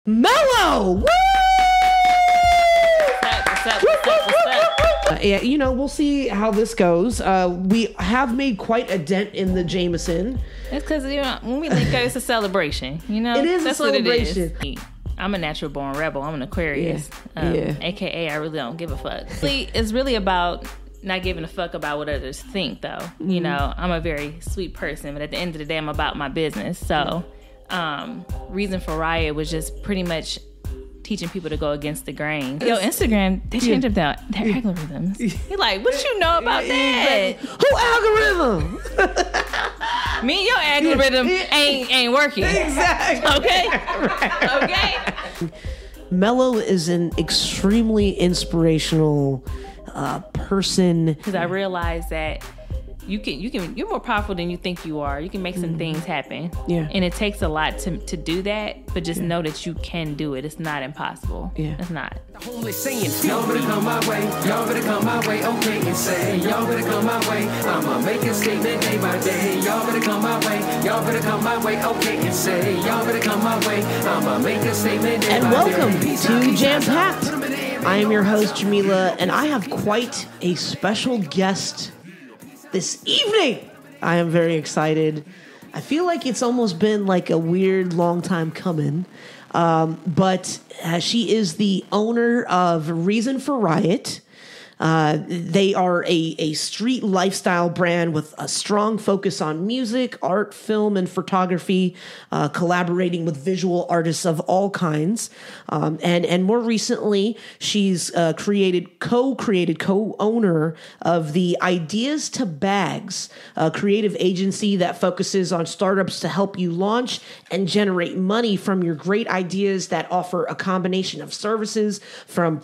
Mello! Woo! What's up? Yeah, you know, we'll see how this goes. We have made quite a dent in the Jameson. It's because, you know, when we link up, it's a celebration. You know, It is that's a celebration. What it is. I'm a natural born rebel. I'm an Aquarius. AKA, I really don't give a fuck. It's really about not giving a fuck about what others think, though. Mm-hmm. You know, I'm a very sweet person, but at the end of the day, I'm about my business. So, Reason4Riot was just pretty much teaching people to go against the grain. Yo, Instagram, they changed up their algorithms. You're like, what you know about that? Who algorithm? Me and your algorithm ain't working. Exactly. Okay? Right. Okay? Mello is an extremely inspirational person. Because I realized that you're more powerful than you think you are. You can make some things happen. Yeah. And it takes a lot to do that, but just know that you can do it. It's not impossible. Yeah. It's not. Homeless saying, y'all better come my way, y'all better come my way, okay, and say, y'all better come my way, I'ma make a statement day by day, y'all better come my way, y'all better come my way, okay, and say, y'all better come my way, I'ma make a statement day by day. And welcome to Jampacked. I am your host, Jameela, and I have quite a special guest this evening. I am very excited. I feel like it's almost been like a weird long time coming. But she is the owner of Reason4Riot. They are a street lifestyle brand with a strong focus on music, art, film, and photography, collaborating with visual artists of all kinds. And more recently, she's co-owner of the Ideas to Bags, a creative agency that focuses on startups to help you launch and generate money from your great ideas that offer a combination of services from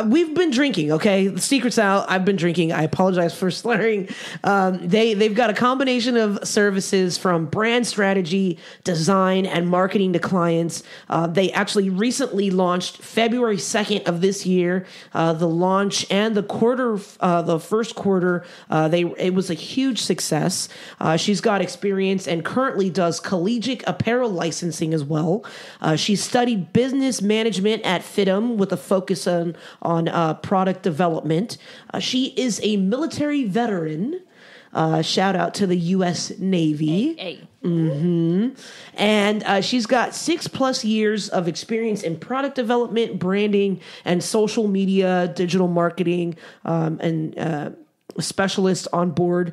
we've been drinking, okay? The secret's out. I've been drinking. I apologize for slurring. They've got a combination of services from brand strategy, design, and marketing to clients. They actually recently launched February 2nd of this year. The launch and the first quarter, it was a huge success. She's got experience and currently does collegiate apparel licensing as well. She studied business management at FITM with a focus on product development. She is a military veteran. Shout out to the U.S. Navy. Hey. Mm-hmm. And she's got 6+ years of experience in product development, branding, and social media, digital marketing, and a specialist on board.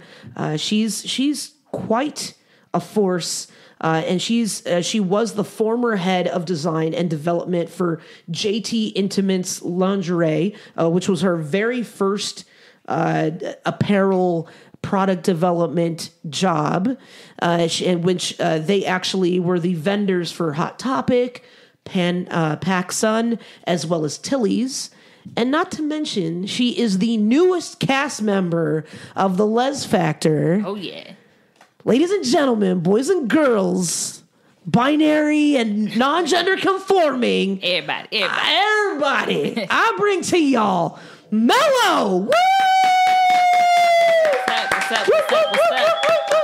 She's quite a force. And she was the former head of design and development for JT Intimates Lingerie, which was her very first apparel product development job, in which they actually were the vendors for Hot Topic, PacSun, as well as Tilly's. And not to mention, she is the newest cast member of the Lez Factor. Oh, yeah. Ladies and gentlemen, boys and girls, binary and non-gender conforming. Everybody. I bring to y'all Mello. Woo! What's up? What's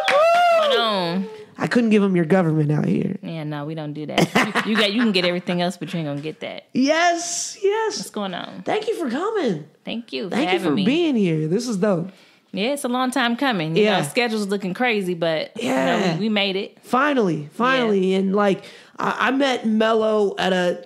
going on? I couldn't give him your government out here. Yeah, no, we don't do that. You can get everything else, but you ain't gonna get that. Yes. What's going on? Thank you for coming. Thank you. Thank you for being here. This is dope. Yeah, it's a long time coming. You know, schedule's looking crazy, but you know, we made it. Finally. Yeah. And like, I met Mello at I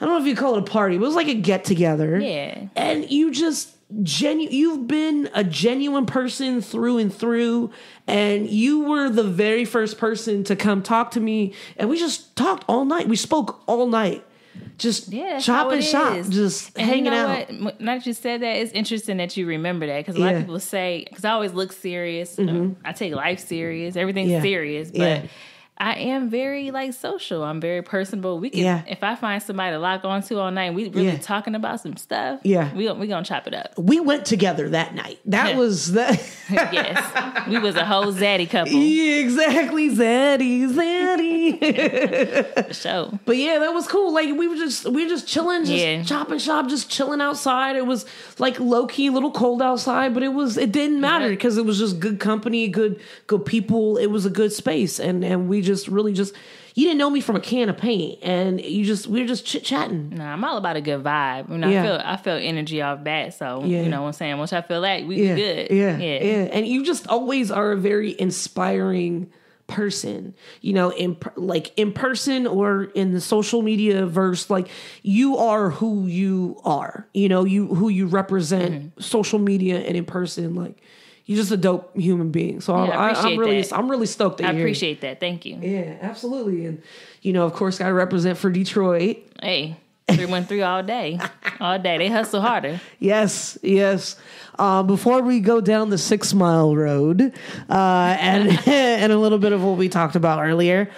don't know if you call it a party, but it was like a get together. Yeah. And you've been a genuine person through and through. And you were the very first person to come talk to me. And we just talked all night. We spoke all night. Just chopping shop, just and hanging you know out. What? Now that you said that, it's interesting that you remember that, because a lot of people say, because I always look serious. I take life serious. Everything's serious, but I am very like social. I'm very personable. We can, if I find somebody to lock onto all night, and we really talking about some stuff. Yeah, we gonna chop it up. We went together that night. That was that. Yes, we was a whole zaddy couple. Yeah, exactly, zaddy. For sure. But yeah, that was cool. Like we were just chilling, just chopping shop, just chilling outside. It was like low key, a little cold outside, but it didn't matter because it was just good company, good people. It was a good space, and we just really just, you didn't know me from a can of paint, and we were just chit chatting. Nah, I'm all about a good vibe. I feel energy off bat. So you know what I'm saying. Once I feel that, we good. Yeah. And you just always are a very inspiring person, you know, in person or in the social media verse. Like, you are who you are, you know, who you represent, social media and in person. Like, you're just a dope human being. So I'm really stoked that you're here. I appreciate that. Thank you. Yeah, absolutely. And, you know, of course, I represent for Detroit. Hey, 313 all day. All day. They hustle harder. Yes. Before we go down the 6 Mile road, and a little bit of what we talked about earlier,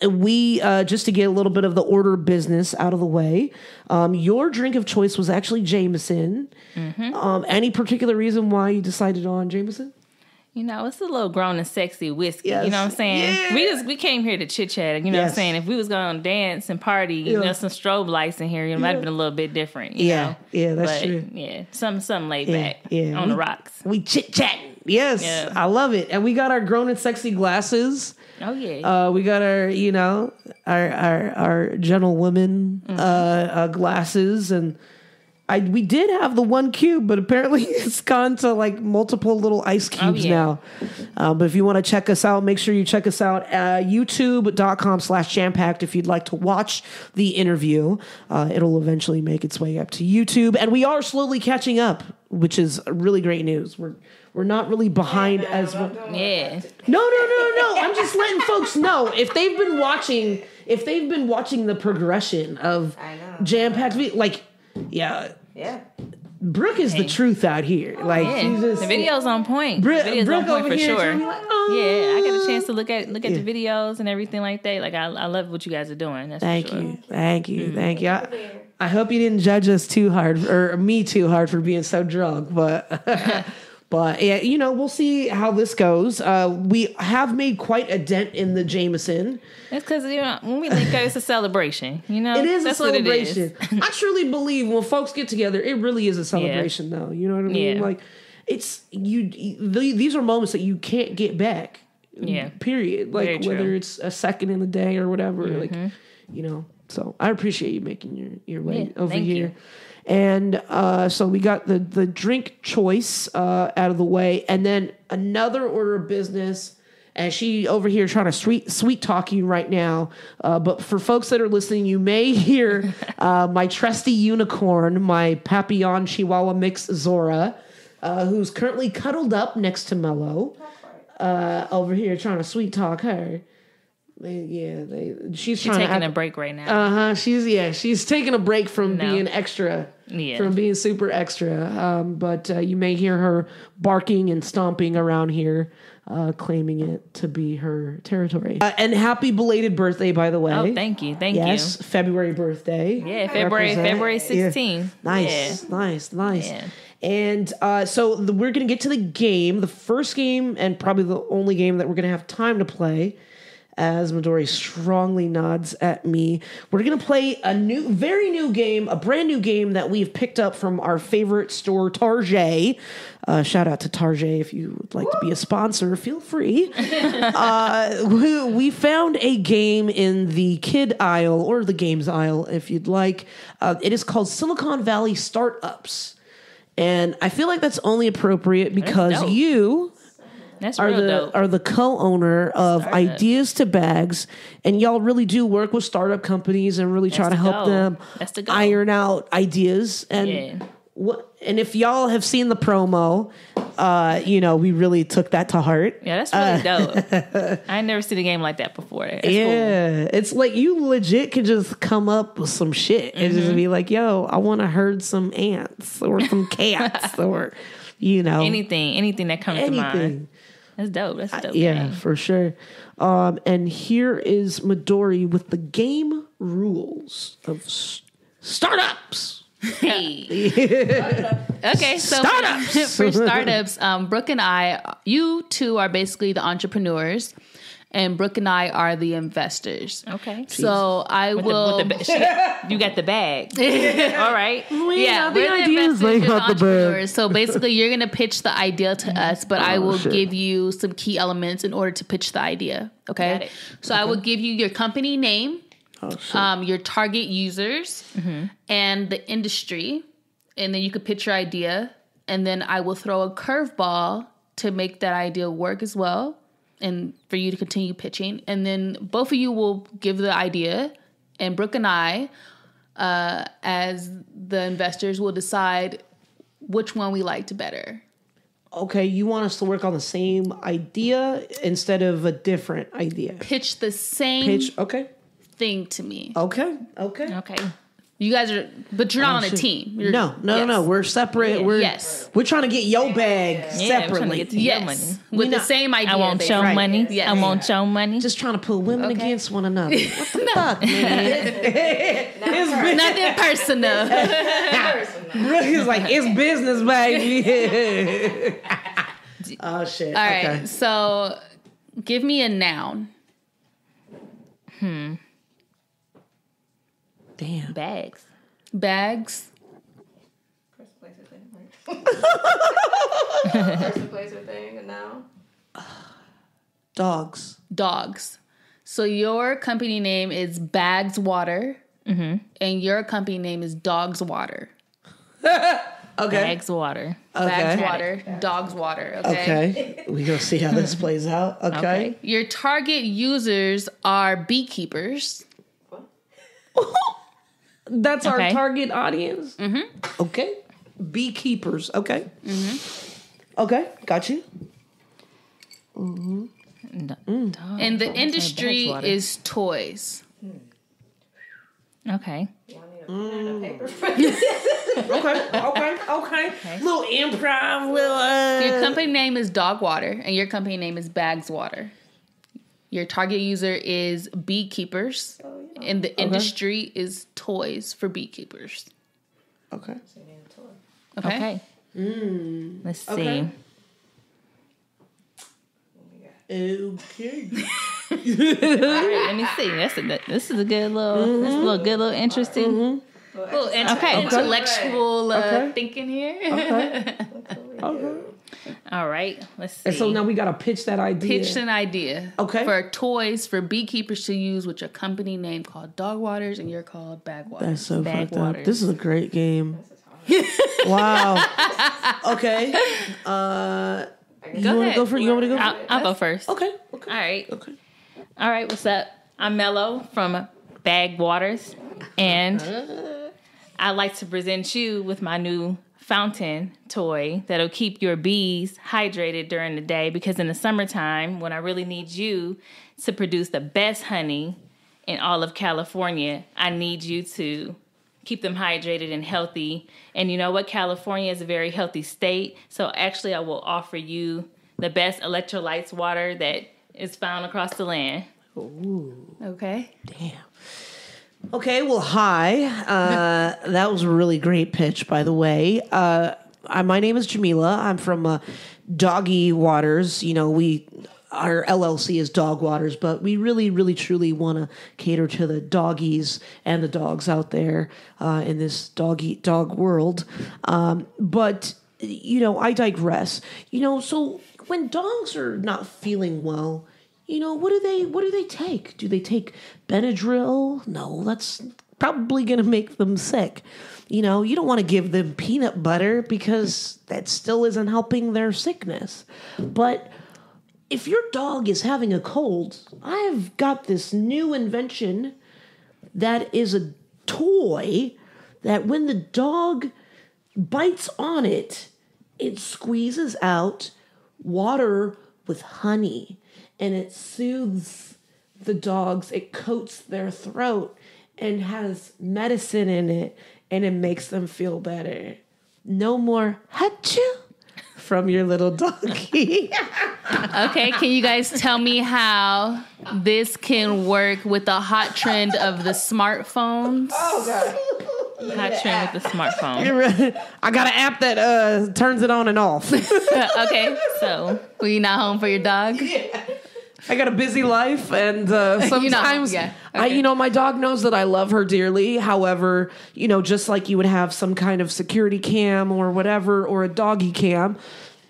we just to get a little bit of the order of business out of the way, your drink of choice was actually Jameson. Any particular reason why you decided on Jameson? You know, it's a little grown and sexy whiskey. Yes. You know what I'm saying? Yeah. We came here to chit chat. You know what I'm saying? If we was going to dance and party, you know, some strobe lights in here, it might have been a little bit different. You know? Yeah, that's true. Yeah, something laid back on the rocks. We chit chatting. Yes, I love it. And we got our grown and sexy glasses. Oh yeah. We got our, you know, our gentlewomen glasses, and we did have the one cube, but apparently it's gone to like multiple little ice cubes now. But if you want to check us out, make sure you check us out at youtube.com/Jampacked if you'd like to watch the interview. It'll eventually make its way up to YouTube. And we are slowly catching up, which is really great news. We're not really behind as well. Yeah. No. I'm just letting folks know if they've been watching the progression of Jampacked, like, yeah. Brooke is the truth out here. Like, the video's on point. Brooke on point over for here sure. Like, oh. Yeah, I got a chance to look at the videos and everything like that. Like, I love what you guys are doing. That's Thank for sure. you. Thank you. I hope you didn't judge us too hard, or me too hard, for being so drunk, but. But, yeah, you know, we'll see how this goes. We have made quite a dent in the Jameson. It's because, you know, when we link up, it's a celebration. You know, it is that's a celebration. What it is. I truly believe when folks get together, it really is a celebration, though. You know what I mean? Yeah. Like, these are moments that you can't get back. Yeah. Period. Like, whether it's a second in the day or whatever. Like, you know. So I appreciate you making your way over here. You. And so we got the drink choice out of the way, and then another order of business. And she over here trying to sweet talk you right now. But for folks that are listening, you may hear my trusty unicorn, my Papillon Chihuahua mix Zora, who's currently cuddled up next to Mello, over here trying to sweet talk her. She's taking a break right now. She's taking a break from being extra, from being super extra. But you may hear her barking and stomping around here, claiming it to be her territory. And happy belated birthday, by the way. Oh, thank you. Yes, February birthday. Yeah, February 16th. Nice. Yeah. And so we're going to get to the game, the first game, and probably the only game that we're going to have time to play. As Midori strongly nods at me, we're going to play a very new game, a brand new game that we've picked up from our favorite store, Target. Shout out to Target if you would like to be a sponsor, feel free. We found a game in the kid aisle, or the games aisle, if you'd like. It is called Silicon Valley Startups. And I feel like that's only appropriate because you... are the co-owner of Ideas to Bags, and y'all really do work with startup companies and really try to help them iron out ideas. And and if y'all have seen the promo, you know, we really took that to heart. Yeah, that's really dope. I ain't never seen a game like that before. That's cool. It's like you legit can just come up with some shit and just be like, yo, I want to herd some ants or some cats or, you know. Anything that comes to mind. That's dope. That's a dope game. For sure. And here is Midori with the game rules of startups. Hey. Okay, so startups. For startups, Brooke and I, you two are basically the entrepreneurs. and Brooke and I are the investors. Okay. So I will. You got the bag. All right. Yeah, we're the investors, you're the entrepreneurs. So basically, you're going to pitch the idea to us, but I will give you some key elements in order to pitch the idea. Okay. Got it. So I will give you your company name, your target users, and the industry, and then you could pitch your idea, and then I will throw a curveball to make that idea work as well, and for you to continue pitching. And then both of you will give the idea, and Brooke and I, as the investors, will decide which one we liked better. Okay, you want us to work on the same idea instead of a different idea? Pitch the same thing to me. Okay. You guys are, but you're not on a team. No. We're separate. Yeah. We're trying to get your bag separately. Yes, money. With the same idea. I won't show money. Yes. I won't show money. Just trying to put women against one another. What the fuck, man? Nothing personal. He's like, it's business, baby. Oh shit. All right. So, give me a noun. Damn. Bags. Person, place, or thing, right? Person, place, or thing, and now? Dogs. So your company name is Bags Water, and your company name is Dogs Water. Bags water. Bags Water, Dogs Water. Okay. We gonna see how this plays out. Okay. Your target users are beekeepers. That's our target audience. Okay. Beekeepers. Okay. Okay. Got you. And the industry is toys. Okay. Okay. Little improv. Your company name is Dog Water, and your company name is Bags Water. Your target user is beekeepers, and the industry is toys for beekeepers. Okay. Okay. Let's see. Okay. All right, let me see. This is a good little. This is a little interesting. Intellectual thinking here. Okay. All right, let's see. And so now we gotta pitch that idea. Pitch an idea. Okay. For toys for beekeepers to use with your company name called Dog Waters, and you're called Bag Waters. That's so Bag fucked Waters. up. This is a great game. Wow. Okay. You want to go for? You want me to go? I'll go first. Okay. All right. All right. What's up? I'm Mello from Bag Waters, and I'd like to present you with my new fountain toy that'll keep your bees hydrated during the day, because in the summertime, when I really need you to produce the best honey in all of California, I need you to keep them hydrated and healthy. And you know what? California is a very healthy state. So actually, I will offer you the best electrolytes water that is found across the land. Ooh. Okay. Damn. Okay, well, hi. That was a really great pitch, by the way. My name is Jameela. I'm from Doggy Waters. You know, our LLC is Dog Waters, but we really, really, truly want to cater to the doggies and the dogs out there in this dog world. But, you know, I digress. You know, so when dogs are not feeling well, you know, what do they take? Do they take Benadryl? No, that's probably going to make them sick. You know, you don't want to give them peanut butter because that still isn't helping their sickness. But if your dog is having a cold, I've got this new invention that is a toy that when the dog bites on it, it squeezes out water with honey. And it soothes the dogs. It coats their throat and has medicine in it. And it makes them feel better. No more hatchoo from your little doggy. Okay, can you guys tell me how this can work with the hot trend of the smartphones? Oh, God. Hot trend with the smartphone. I got an app that turns it on and off. Okay, so were you not home for your dog? I got a busy life, and sometimes, my dog knows that I love her dearly. However, just like you would have some kind of security cam or whatever, or a doggy cam,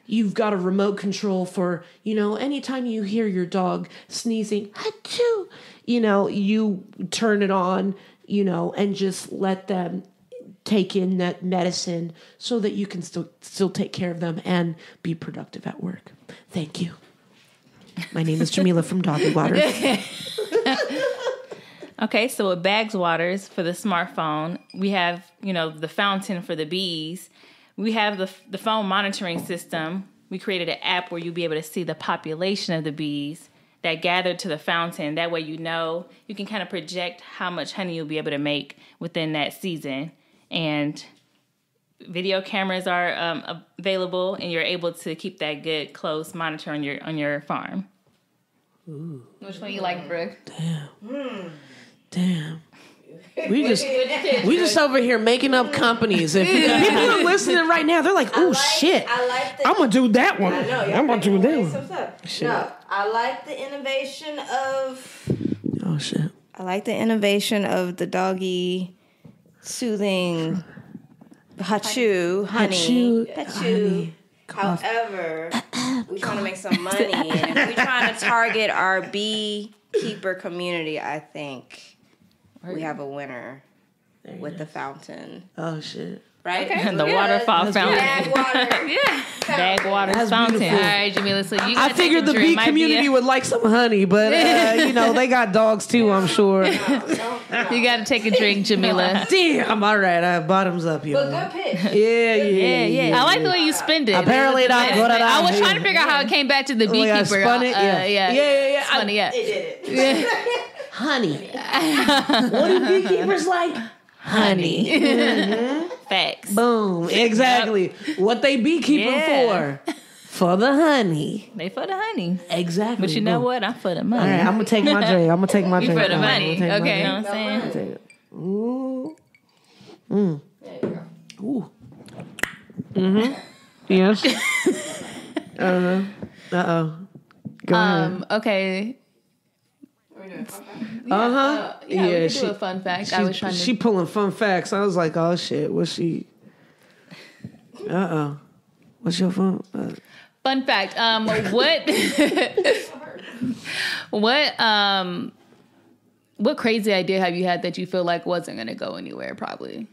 you've got a remote control for, anytime you hear your dog sneezing, achoo, you turn it on, and just let them take in that medicine so that you can still take care of them and be productive at work. Thank you. My name is Jameela from Doggy Waters. Okay, so with Bags Waters for the smartphone, we have, the fountain for the bees. We have the phone monitoring system. We created an app where you'll be able to see the population of the bees that gathered to the fountain. That way you can kind of project how much honey you'll be able to make within that season. And video cameras are available, and you're able to keep that good, close monitor on your farm. Ooh. Which one you like, Brooke? Damn. We just over here making up companies. If people are listening right now, they're like, "Oh shit, I'm gonna do that one. I'm gonna do that one." No, I like the innovation of. Oh shit. I like the innovation of the doggy soothing honey. However, we're trying to make some money, and if we're trying to target our beekeeper community, I think we have a winner with the fountain. Oh shit! Right, okay. And the waterfall fountain. Bag water. Bag water fountain. Beautiful. All right, Jameela. So I figured the bee community would like some honey, but they got dogs too. I'm sure. You got to take a drink, Jameela. Damn. All right. Bottoms up, you. But good pitch. Yeah. I like the way you spend it. Apparently not good at all. I was trying to figure out how it came back to the beekeeper. Spun it. Yeah. Funny, yeah. It did it. Honey. What do beekeepers like? Honey. Mm-hmm. Facts. Boom. Exactly. Yep. What they beekeeping for? For the honey. They for the honey. Exactly. But you know what? I'm for the money. All right, I'm going to take my drink. You for the money. Okay. You know what I'm saying? Ooh. There you go. Ooh. Mm-hmm. Yes. Uh-oh. Go ahead. Okay. Yeah, we can do a fun fact. I was trying to. She pulling fun facts. I was like, oh shit, what's she? What's your fun? Fun fact. What crazy idea have you had that you feel like wasn't going to go anywhere? Probably.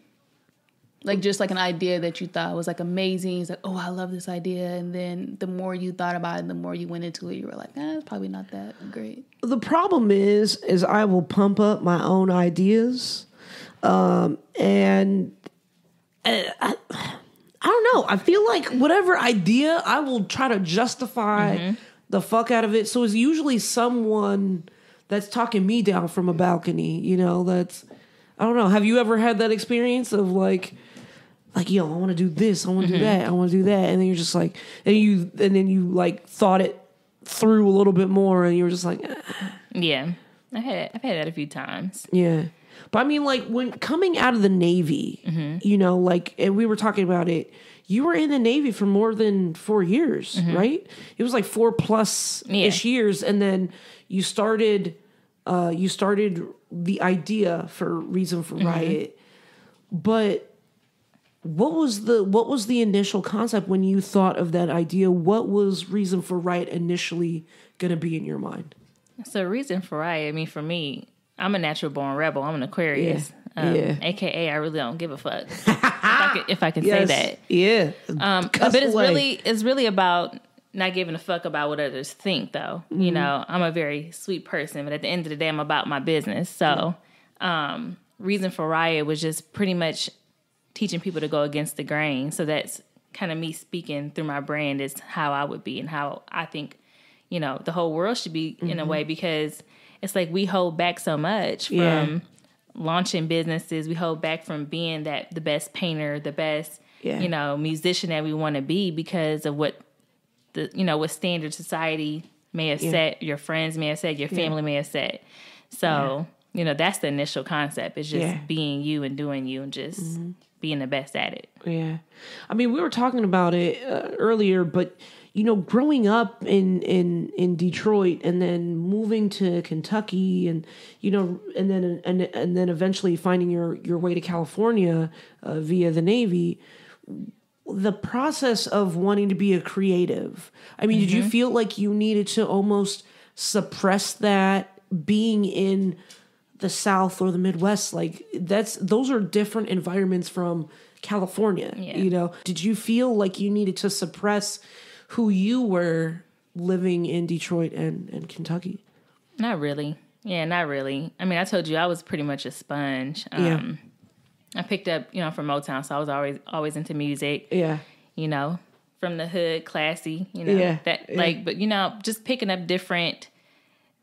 Like just like an idea that you thought was like amazing. It's like, oh, I love this idea. And then the more you thought about it, the more you went into it, you were like, it's probably not that great. The problem is I will pump up my own ideas. And I don't know. I feel like whatever idea, I will try to justify the fuck out of it. So it's usually someone that's talking me down from a balcony, that's, I don't know. Have you ever had that experience of like, yo, I want to do this, I want to do that, I want to do that, and then you're just like, and then you like thought it through a little bit more, and you were just like, yeah, I've had that a few times. Yeah, but I mean, like when coming out of the Navy, and we were talking about it. You were in the Navy for more than 4 years, right? It was like 4+ ish years, and then you started the idea for Reason4Riot, but what was the initial concept when you thought of that idea? What was Reason4Riot initially going to be in your mind? So Reason4Riot, I mean, for me, I'm a natural born rebel. I'm an Aquarius, AKA I really don't give a fuck. if I can say that, yeah. But it's really about not giving a fuck about what others think, though. I'm a very sweet person, but at the end of the day, I'm about my business. So, Reason4Riot was just pretty much teaching people to go against the grain. So that's kind of me speaking through my brand is how I would be and how I think, the whole world should be in a way, because it's like we hold back so much from launching businesses. We hold back from being the best painter, the best, musician that we want to be because of what what standard society may have set, your friends may have said, your family may have said. So, that's the initial concept. It's just being you and doing you and just being the best at it. Yeah. I mean, we were talking about it earlier, but growing up in Detroit and then moving to Kentucky and then eventually finding your way to California via the Navy, the process of wanting to be a creative. I mean, did you feel like you needed to almost suppress that being in the South or the Midwest? Like those are different environments from California. Yeah. Did you feel like you needed to suppress who you were living in Detroit and Kentucky? Not really. Yeah, not really. I mean, I told you I was pretty much a sponge. I picked up, from Motown, so I was always into music. Yeah. From the hood, classy, but just picking up different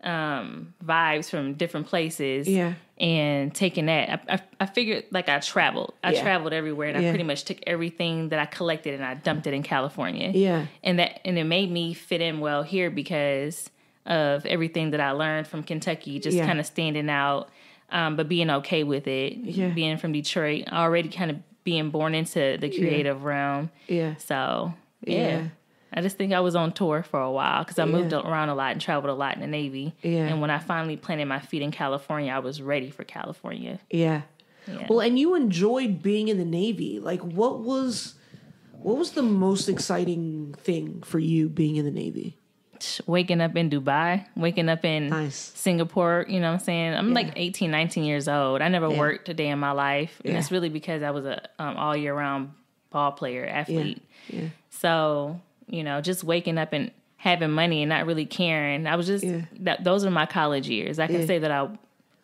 vibes from different places. Yeah. And taking that, I figured like I traveled. I traveled everywhere, and I pretty much took everything that I collected and I dumped it in California. Yeah. And it made me fit in well here because of everything that I learned from Kentucky, just kind of standing out, but being okay with it. Yeah. Being from Detroit, already kind of being born into the creative realm. Yeah. So, yeah. I just think I was on tour for a while because I moved around a lot and traveled a lot in the Navy. Yeah. And when I finally planted my feet in California, I was ready for California. Yeah. Well, and you enjoyed being in the Navy. Like, what was the most exciting thing for you being in the Navy? Waking up in Dubai, waking up in Singapore, you know what I'm saying? I'm like 18, 19 years old. I never worked a day in my life. And it's really because I was a all year round ball player, athlete. Yeah. So, just waking up and having money and not really caring. I was just, those are my college years. I can say that I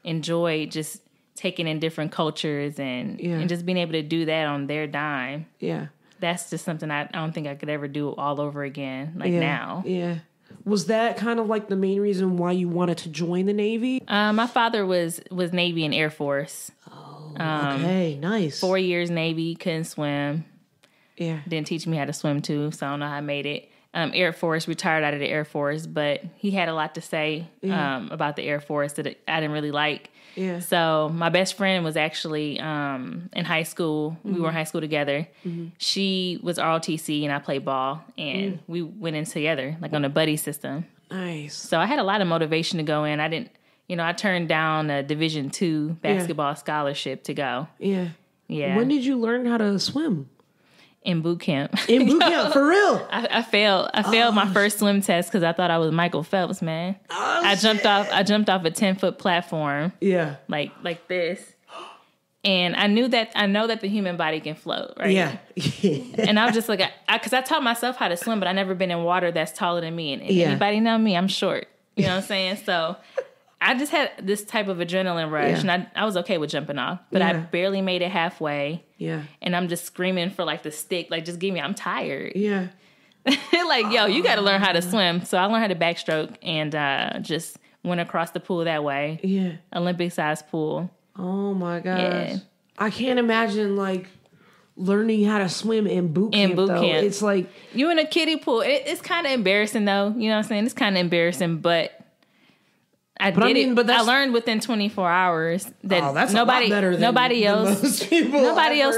enjoyed just taking in different cultures and just being able to do that on their dime. Yeah. That's just something I don't think I could ever do all over again, now. Yeah. Was that kind of like the main reason why you wanted to join the Navy? My father was Navy and Air Force. Oh, okay. Nice. 4 years Navy, couldn't swim. Yeah. Didn't teach me how to swim too, so I don't know how I made it. Air Force, retired out of the Air Force, but he had a lot to say about the Air Force that I didn't really like. Yeah. So my best friend was actually in high school. Mm-hmm. We were in high school together. Mm-hmm. She was ROTC and I played ball, and we went in together, like on a buddy system. Nice. So I had a lot of motivation to go in. I didn't, I turned down a Division II basketball scholarship to go. Yeah. Yeah. When did you learn how to swim? In boot camp. In boot camp, for real? I failed my first swim test because I thought I was Michael Phelps, man. Oh, I jumped off a 10-foot platform. Yeah. Like this. And I know that the human body can float, right? Yeah. And I was just like, because I taught myself how to swim, but I never been in water that's taller than me. And anybody know me, I'm short. You know what I'm saying? So I just had this type of adrenaline rush, and I was okay with jumping off, but I barely made it halfway. Yeah. And I'm just screaming for like the stick, like just give me, I'm tired. Yeah. Like, yo, you got to learn how to swim. So I learned how to backstroke and just went across the pool that way. Yeah. Olympic size pool. Oh my gosh. Yeah. I can't imagine like learning how to swim in boot camp. It's like you in a kiddie pool. It's kind of embarrassing though. You know what I'm saying? It's kind of embarrassing, but I learned within 24 hours that that's nobody else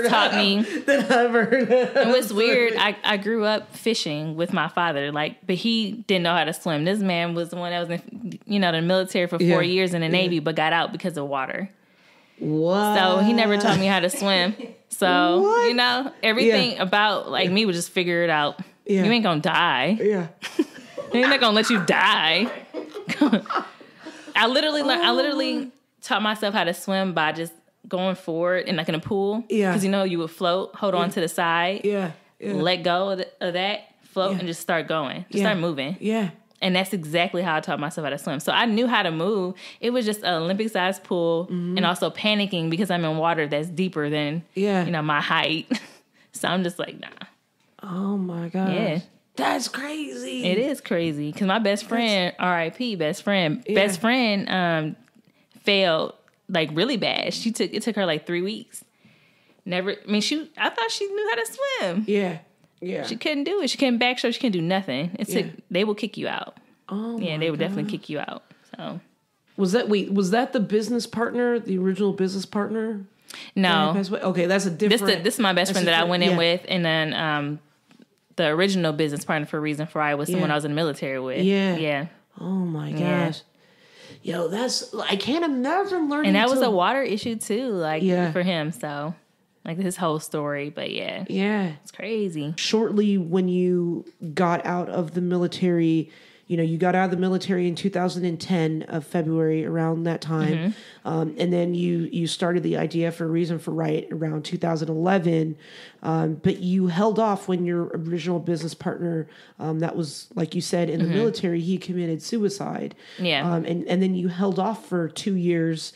taught me. That I've heard. It was weird. I grew up fishing with my father, but he didn't know how to swim. This man was the one that was in, the military for 4 years in the Navy, but got out because of water. What? So he never taught me how to swim. So, everything about me would just figure it out. Yeah. You ain't gonna die. Yeah. They're not gonna let you die. I literally taught myself how to swim by just going forward and like in a pool. Yeah. Because you would float, hold on to the side. Yeah. Let go of that, float, and just start going. Start moving. Yeah. And that's exactly how I taught myself how to swim. So I knew how to move. It was just an Olympic-sized pool, and also panicking because I'm in water that's deeper than my height. So I'm just like, nah. Oh my gosh. Yeah. That's crazy. It is crazy because my best friend, R.I.P. best friend, failed like really bad. It took her like 3 weeks. I thought she knew how to swim. Yeah. Yeah. She couldn't do it. She couldn't backstroke. She couldn't do nothing. They will kick you out. Oh, yeah, they would definitely kick you out. So was that the business partner, the original business partner? No. Okay, that's a different. This is my best friend that I went in with, and then the original business partner for Reason4Riot was someone I was in the military with. Yeah. Oh my gosh. Yo, I can't imagine learning. And that was a water issue too, like for him. So like his whole story, but yeah, it's crazy. Shortly when you got out of the military, you got out of the military in 2010 of February, around that time. And then you started the idea for Reason4Riot around 2011. But you held off when your original business partner, that was, like you said, in the military, he committed suicide. Yeah. And then you held off for 2 years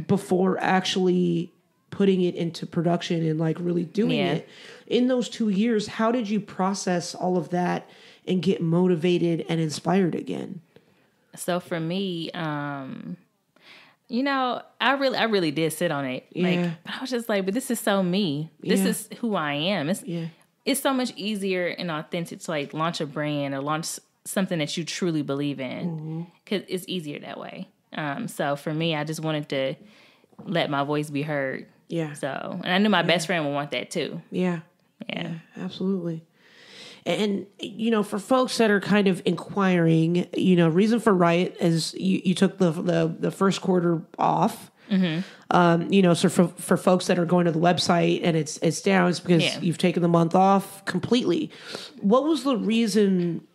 before actually putting it into production and like really doing it. In those 2 years, how did you process all of that and get motivated and inspired again? So for me, I really did sit on it. Like, I was just like, but this is so me. This is who I am. It's so much easier and authentic to like launch a brand or launch something that you truly believe in, because it's easier that way. So for me, I just wanted to let my voice be heard. Yeah. So, and I knew my best friend would want that too. Yeah, absolutely. And, for folks that are kind of inquiring, Reason4Riot is you took the first quarter off. So for folks that are going to the website and it's down, it's because you've taken the month off completely. What was the reason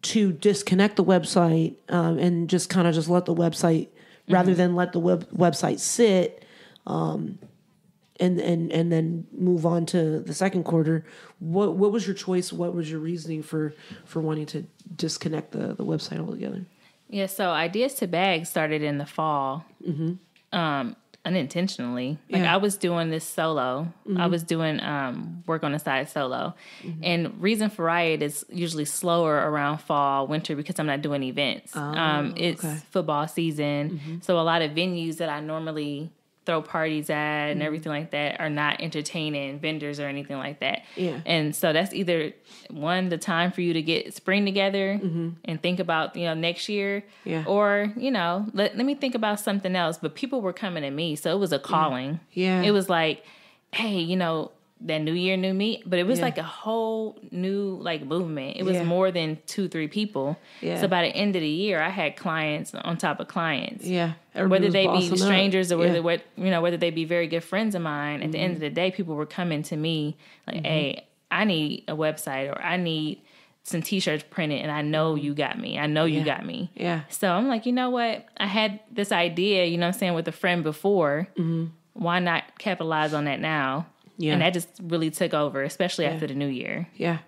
to disconnect the website and just let the website, rather than let the website sit, and then move on to the second quarter? What was your choice? What was your reasoning for wanting to disconnect the website altogether? Yeah, so Ideas to Bags started in the fall, unintentionally. Like I was doing this solo. I was doing work on the side solo. And Reason4Riot is usually slower around fall, winter, because I'm not doing events. It's football season. So a lot of venues that I normally throw parties at and everything like that are not entertaining vendors or anything like that. Yeah. And so that's either the time for you to get spring together and think about, next year, or, let me think about something else. But people were coming to me. So it was a calling. Yeah. It was like, hey, that new year, new me. But it was like a whole new movement. It was more than 2-3 people. Yeah. So by the end of the year, I had clients on top of clients. Yeah. Whether they be strangers or whether they be very good friends of mine, at the end of the day, people were coming to me like, hey, I need a website, or I need some t-shirts printed, and I know you got me. I know you got me. Yeah. So I'm like, you know what? I had this idea, with a friend before. Why not capitalize on that now? Yeah. And that just really took over, especially after the new year. Yeah.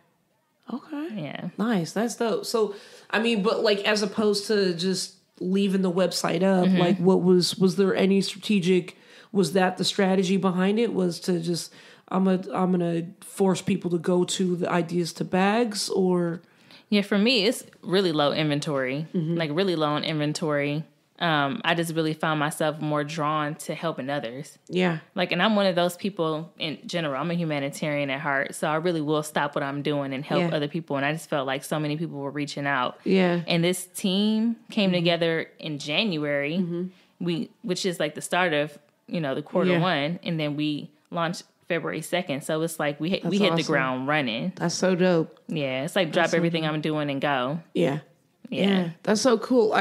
Okay. Yeah. Nice. That's dope. So, but as opposed to just leaving the website up, what was there any strategic, was that the strategy behind it, was to just, I'm going to force people to go to the Ideas to Bags, or? Yeah, for me, it's really low inventory, really low on inventory. I just really found myself more drawn to helping others. Yeah. And I'm one of those people in general. I'm a humanitarian at heart. So I really will stop what I'm doing and help other people. And I just felt like so many people were reaching out. Yeah. And this team came together in January, which is like the start of, the quarter one. And then we launched February 2nd. So it's like we hit the ground running. That's so dope. Yeah. It's like drop everything I'm doing and go. Yeah. Yeah. That's so cool.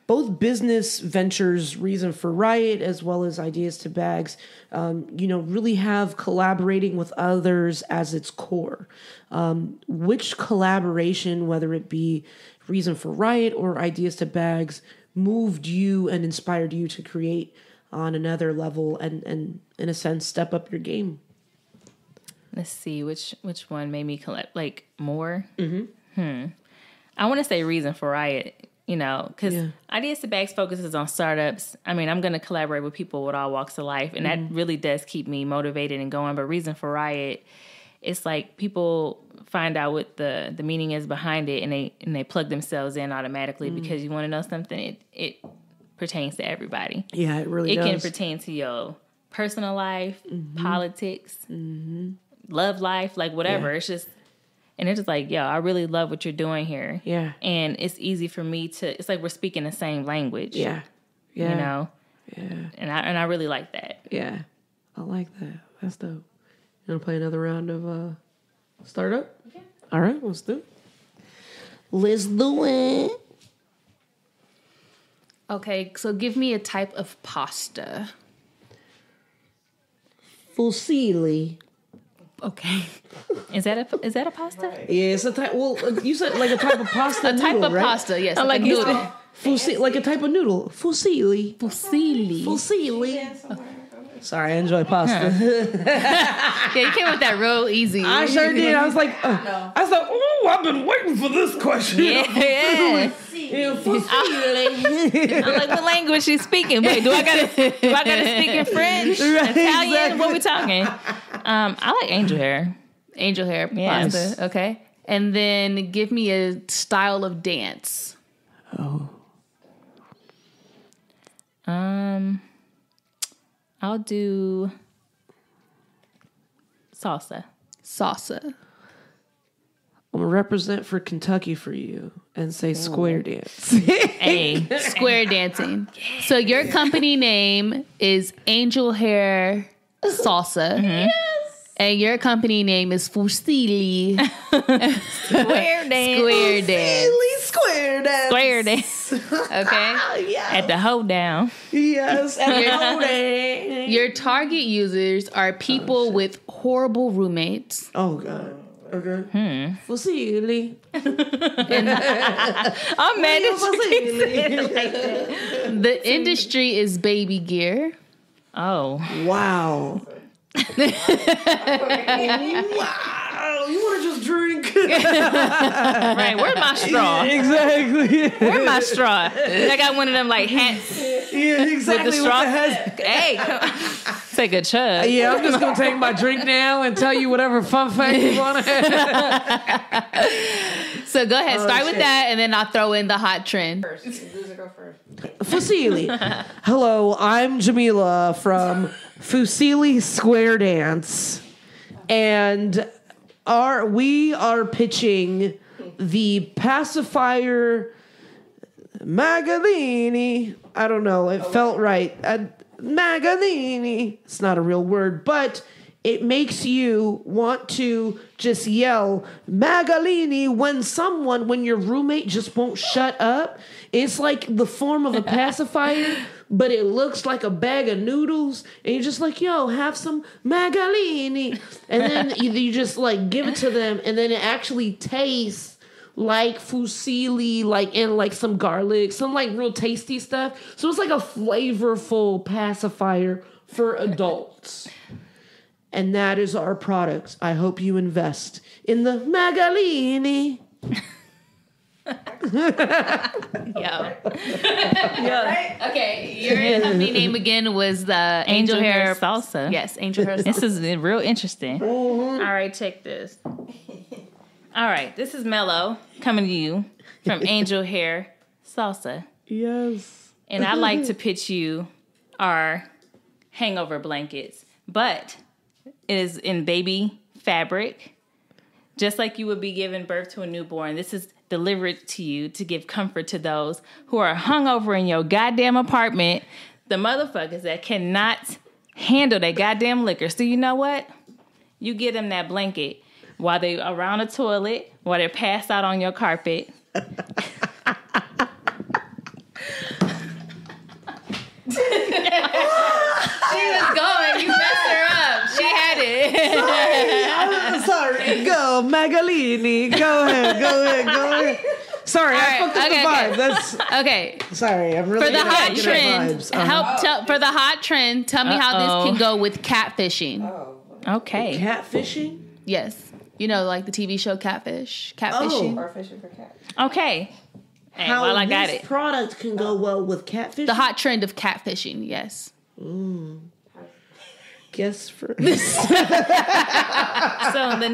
Both business ventures, Reason4Riot as well as Ideas to Bags, really have collaborating with others as its core. Which collaboration, whether it be Reason4Riot or Ideas to Bags, moved you and inspired you to create on another level and in a sense, step up your game? Let's see, which one made me collect more? I want to say Reason4Riot. Because Ideas to Bags focuses on startups. I'm going to collaborate with people with all walks of life, and that really does keep me motivated and going. But Reason4Riot, it's like people find out what the meaning is behind it, and they plug themselves in automatically because you want to know something. It pertains to everybody. Yeah, it really does. It can pertain to your personal life, politics, love life, whatever. Yeah. It's just... And it's just like, yo, I really love what you're doing here. Yeah. And it's easy for me it's like we're speaking the same language. Yeah. Yeah. Yeah. And I really like that. Yeah. I like that. That's dope. You want to play another round of Start up? Okay. All right, let's do it. Let's do it. Okay, so give me a type of pasta. Fusilli. Okay. Is that a pasta? Right. Yeah, it's a type. Well, you said like a type of pasta. A type noodle, of right? pasta, yes. Like a noodle. Like a type of noodle. Fusilli. Fusilli. Sorry, I enjoy pasta. Yeah, you came with that real easy. I sure did. I was like, oh, I've been waiting for this question. Yeah. Fusilli. I'm like, what language she's speaking? Wait, do I gotta speak in French? Right, Italian? exactly. What we talking? I like angel hair. Angel hair Yes. pasta. Okay. And then give me a style of dance. Oh. I'll do salsa. Salsa. I'm gonna represent for Kentucky for you and say square dance. Hey. Square dancing. So your company name is Angel Hair Salsa. Mm-hmm. And your company name is Fusilli Square dance. Square Dance. Square dance. Square dance. Okay. Yes. At the hold down. Yes. At the holding. Your target users are people with horrible roommates. Oh God. Okay. Fusilli. I'm mad at you. The industry is baby gear. Oh. Wow. Wow. You want to just drink? Right. Where's my straw? Exactly. Where's my straw? I got one of them like hats Yeah, exactly. with the straw. What the Hey, come take a chug. yeah, I'm just gonna take my drink now and tell you whatever fun fact you want to have. So go ahead, start with shit. that, and then I'll throw in the hot trend. Go first. Fusilli. Hello, I'm Jameela from Fusilli Square Dance, and we are pitching the pacifier Magalini. I don't know. It felt right. Magalini. It's not a real word, but it makes you want to just yell Magalini when your roommate just won't shut up. It's like the form of a pacifier, but it looks like a bag of noodles, and you're just like, yo, have some Magalini. And then you just like give it to them, and then it actually tastes like fusilli, and some garlic, some like real tasty stuff. So it's like a flavorful pacifier for adults. And that is our product. I hope you invest in the Magalini. Yo. Okay, your company name again was the Angel Hair Salsa. Yes, Angel Hair Salsa. This is real interesting. All right, check this. All right, this is Mello coming to you from Angel Hair Salsa. Yes. And I'd like to pitch you our Hangover Blankets, but it is in baby fabric, just like you would be giving birth to a newborn. This is delivered to you to give comfort to those who are hungover in your goddamn apartment, the motherfuckers that cannot handle that goddamn liquor. So you know what? You give them that blanket while they're around the toilet, while they're passed out on your carpet. She was going. You messed her up. She had it. Sorry. Go, Magalini. Go ahead. Sorry, I fucked up the vibe. That's Okay. sorry. I'm really For the hot good at trend, vibes. for the hot trend, tell me how this can go with catfishing. Okay. Catfishing? Yes. You know, like the TV show Catfishing. Or fishing for cats. Okay. And How while I got this it. product can go well with catfish? The hot trend of catfishing, yes. Guess first. So in the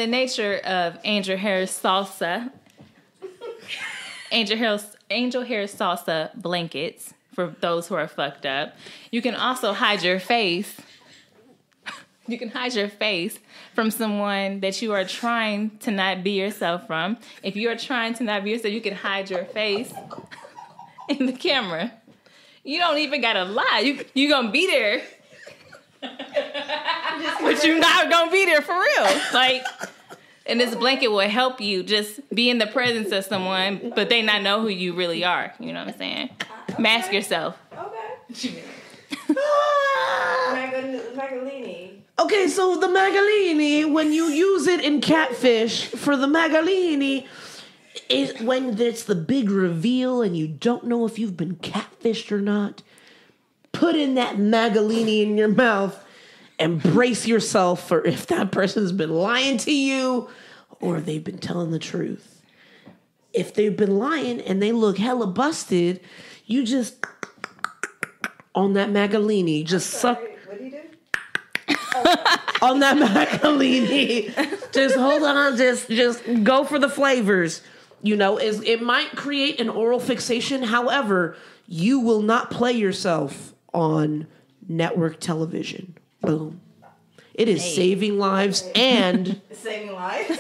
nature of Angel Hair Salsa, Angel Hair Salsa blankets for those who are fucked up. You can also hide your face. You can hide your face from someone that you are trying to not be yourself from. If you are trying to not be yourself, you can hide your face in the camera. You don't even gotta lie. You gonna be there. but you're not gonna be there for real. Like, and this blanket will help you just be in the presence of someone, but they not know who you really are. You know what I'm saying? Okay. Mask yourself. Okay. Magalini. Okay, so the Magalini, when you use it in catfish, for the Magalini, is when it's the big reveal and you don't know if you've been catfished or not, put in that Magalini in your mouth and brace yourself for if that person's been lying to you or they've been telling the truth. If they've been lying and they look hella busted, you just, on that Magalini, just suck. What do you do? On that Magalini, just hold on, just go for the flavors. You know, it might create an oral fixation. However, you will not play yourself on network television. Boom. It is saving lives and Saving lives.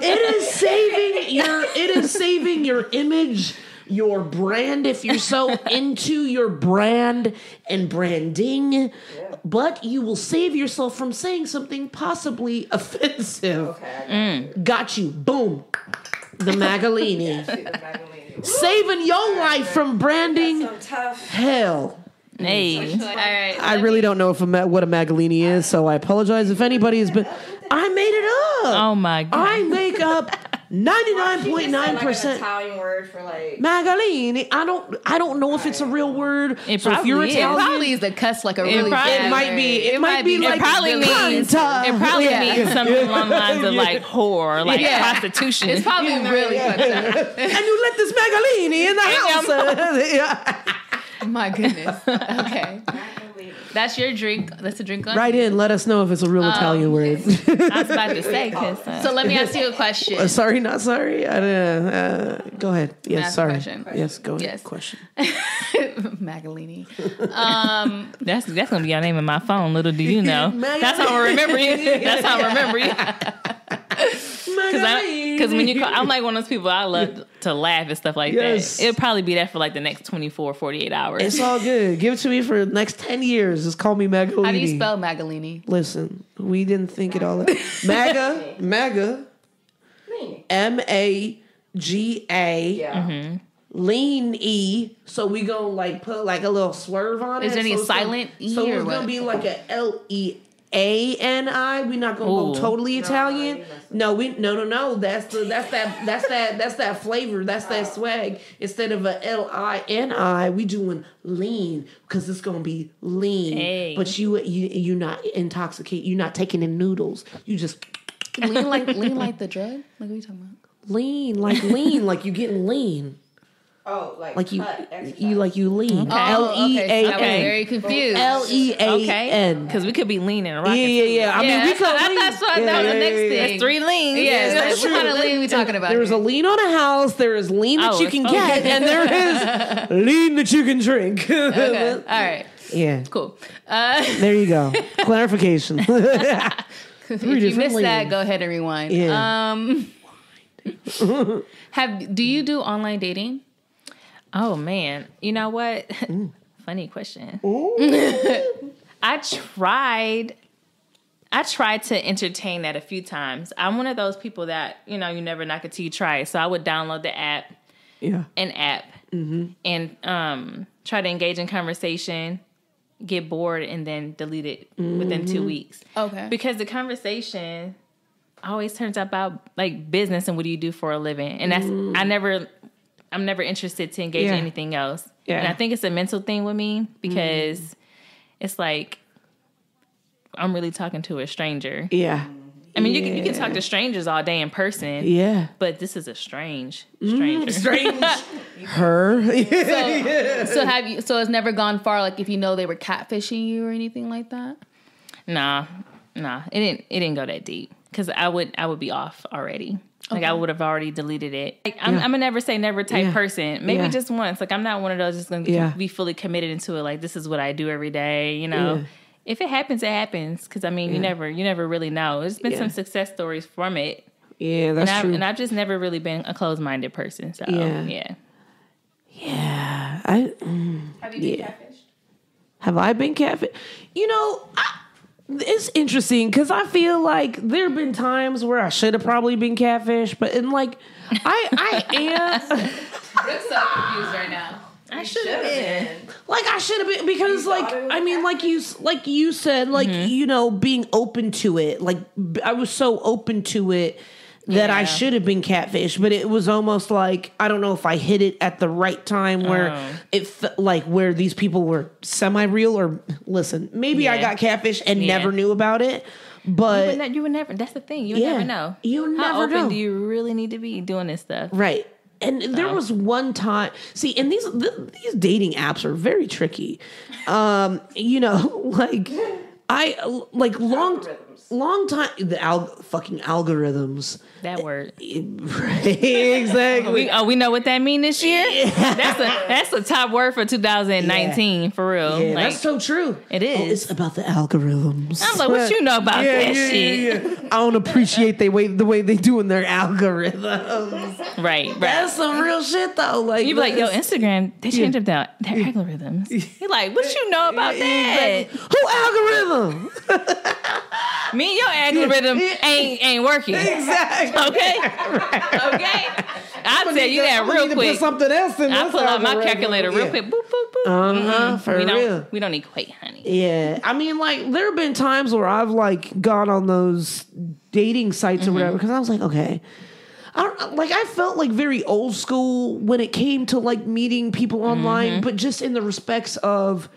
it is saving your image, your brand, if you're so into your brand and branding. Yeah. But you will save yourself from saying something possibly offensive. Okay. Got you. Boom. The Magalini. Saving your life from branding hell. Hey. All right. I really don't know what a Magalini is, so I apologize if anybody has been. I made it up. Oh my God. I make up 99.9% Italian word for like Magalini. I don't know if it's a real word. It so if you're probably is. It Italian, probably is the cuss like a really probably- bad it might word. be. It might be like probably means means something along the lines of like whore, like prostitution. It's probably really fucked up. And you let this Magalini in the house. Yeah. My goodness. Okay. That's your drink. That's a drink on Right in. Let us know if it's a real Italian word. I was about to say, So let me ask you a question. Sorry, not sorry. Go ahead. Yes, Ask a sorry. question. Yes, go ahead. Yes. Question. Magalini. that's gonna be our name in my phone. Little do you know. That's how I remember you. That's how I remember you. Because when you call, I'm like one of those people, I love to laugh and stuff like Yes. that. It'll probably be that for like the next 24, 48 hours. It's all good. Give it to me for the next 10 years. Just call me Magalini. How do you spell Magalini? Listen, we didn't think it all out. MAGA. M-A-G-A. yeah. Lean E. So we gonna like put like a little swerve on it. Is there any so silent E So or it's what? gonna be like a L-E-A-N-I. We're not gonna go totally Italian. No. That's that flavor. That's that swag. Instead of a L-I-N-I, we doing lean because it's gonna be lean. Hey. But you not intoxicate. You're not taking in noodles. You just lean like the drug? Like what are you talking about? lean like you getting lean. Oh, Like you exercise. like you lean. Okay. I was L-E-A-N. very confused. L-E-A-N. Because we could be leaning and rocking. Yeah. I mean, we could lean. That's what that was the next thing. There's 3 leans. Yes, that's what kind of true. lean are we talking about? There's a lean on a house. There is lean that you can get, and there is lean that you can drink. Okay. All right. Yeah. Cool. There you go. Clarification. If you different missed that, leans. go ahead and rewind. Yeah. Do you do online dating? Oh, man. You know what? Funny question. I tried to entertain that a few times. I'm one of those people that, you never knock it till you try it. So I would download the app, Yeah. and try to engage in conversation, get bored, and then delete it within 2 weeks. Okay. Because the conversation always turns out about like business and what do you do for a living. And I'm never interested to engage in anything else. Yeah. And I think it's a mental thing with me because it's like I'm really talking to a stranger. Yeah. I mean, you can talk to strangers all day in person. Yeah. But this is a stranger. Strange. Her. So it's never gone far, like if you know they were catfishing you or anything like that? Nah. It didn't go that deep. Because I would be off already. Like, I would have already deleted it. Like, I'm a never say never type person. Maybe just once. Like, I'm not one of those just going to be fully committed into it. Like, this is what I do every day, Yeah. If it happens, it happens. Because, I mean, you never really know. There's been some success stories from it. Yeah, that's true. And I've just never really been a closed-minded person. So, yeah. Yeah. Have you been catfished? Have I been catfish? You know, it's interesting because I feel like there have been times where I should have probably been catfish, but I am. Brooke's so confused right now. I should have been. Like I should have been because like you said, you know, being open to it. Like I was so open to it that I should have been catfish, but it was almost like I don't know if I hit it at the right time where it felt like where these people were semi-real or listen, maybe I got catfish and never knew about it. But you would never. That's the thing. You would never know. You never How open know. do you really need to be doing this stuff? Right. And there was one time, see, and these dating apps are very tricky. You know, like long time the fucking algorithms. That word. Right, exactly. We know what that means this year. Yeah. That's a top word for 2019 for real. Yeah, like, that's so true. It is. Oh, it's about the algorithms. I'm like, what you know about that shit? Yeah. I don't appreciate the way they doing their algorithms. Right. That's some real shit though. Like you be like, yo, Instagram, they changed up their algorithms. You're like, what you know about that? Who algorithm? Me and your algorithm ain't working. Exactly. Okay. Right. Okay. I'll tell you that real quick. Put something else in. I pull out my calculator real quick. Boop, boop, boop. For real. We don't equate, honey. Yeah. I mean, like, there have been times where I've, like, gone on those dating sites or whatever because I was like, okay. I felt like very old school when it came to, like, meeting people online, but just in the respects of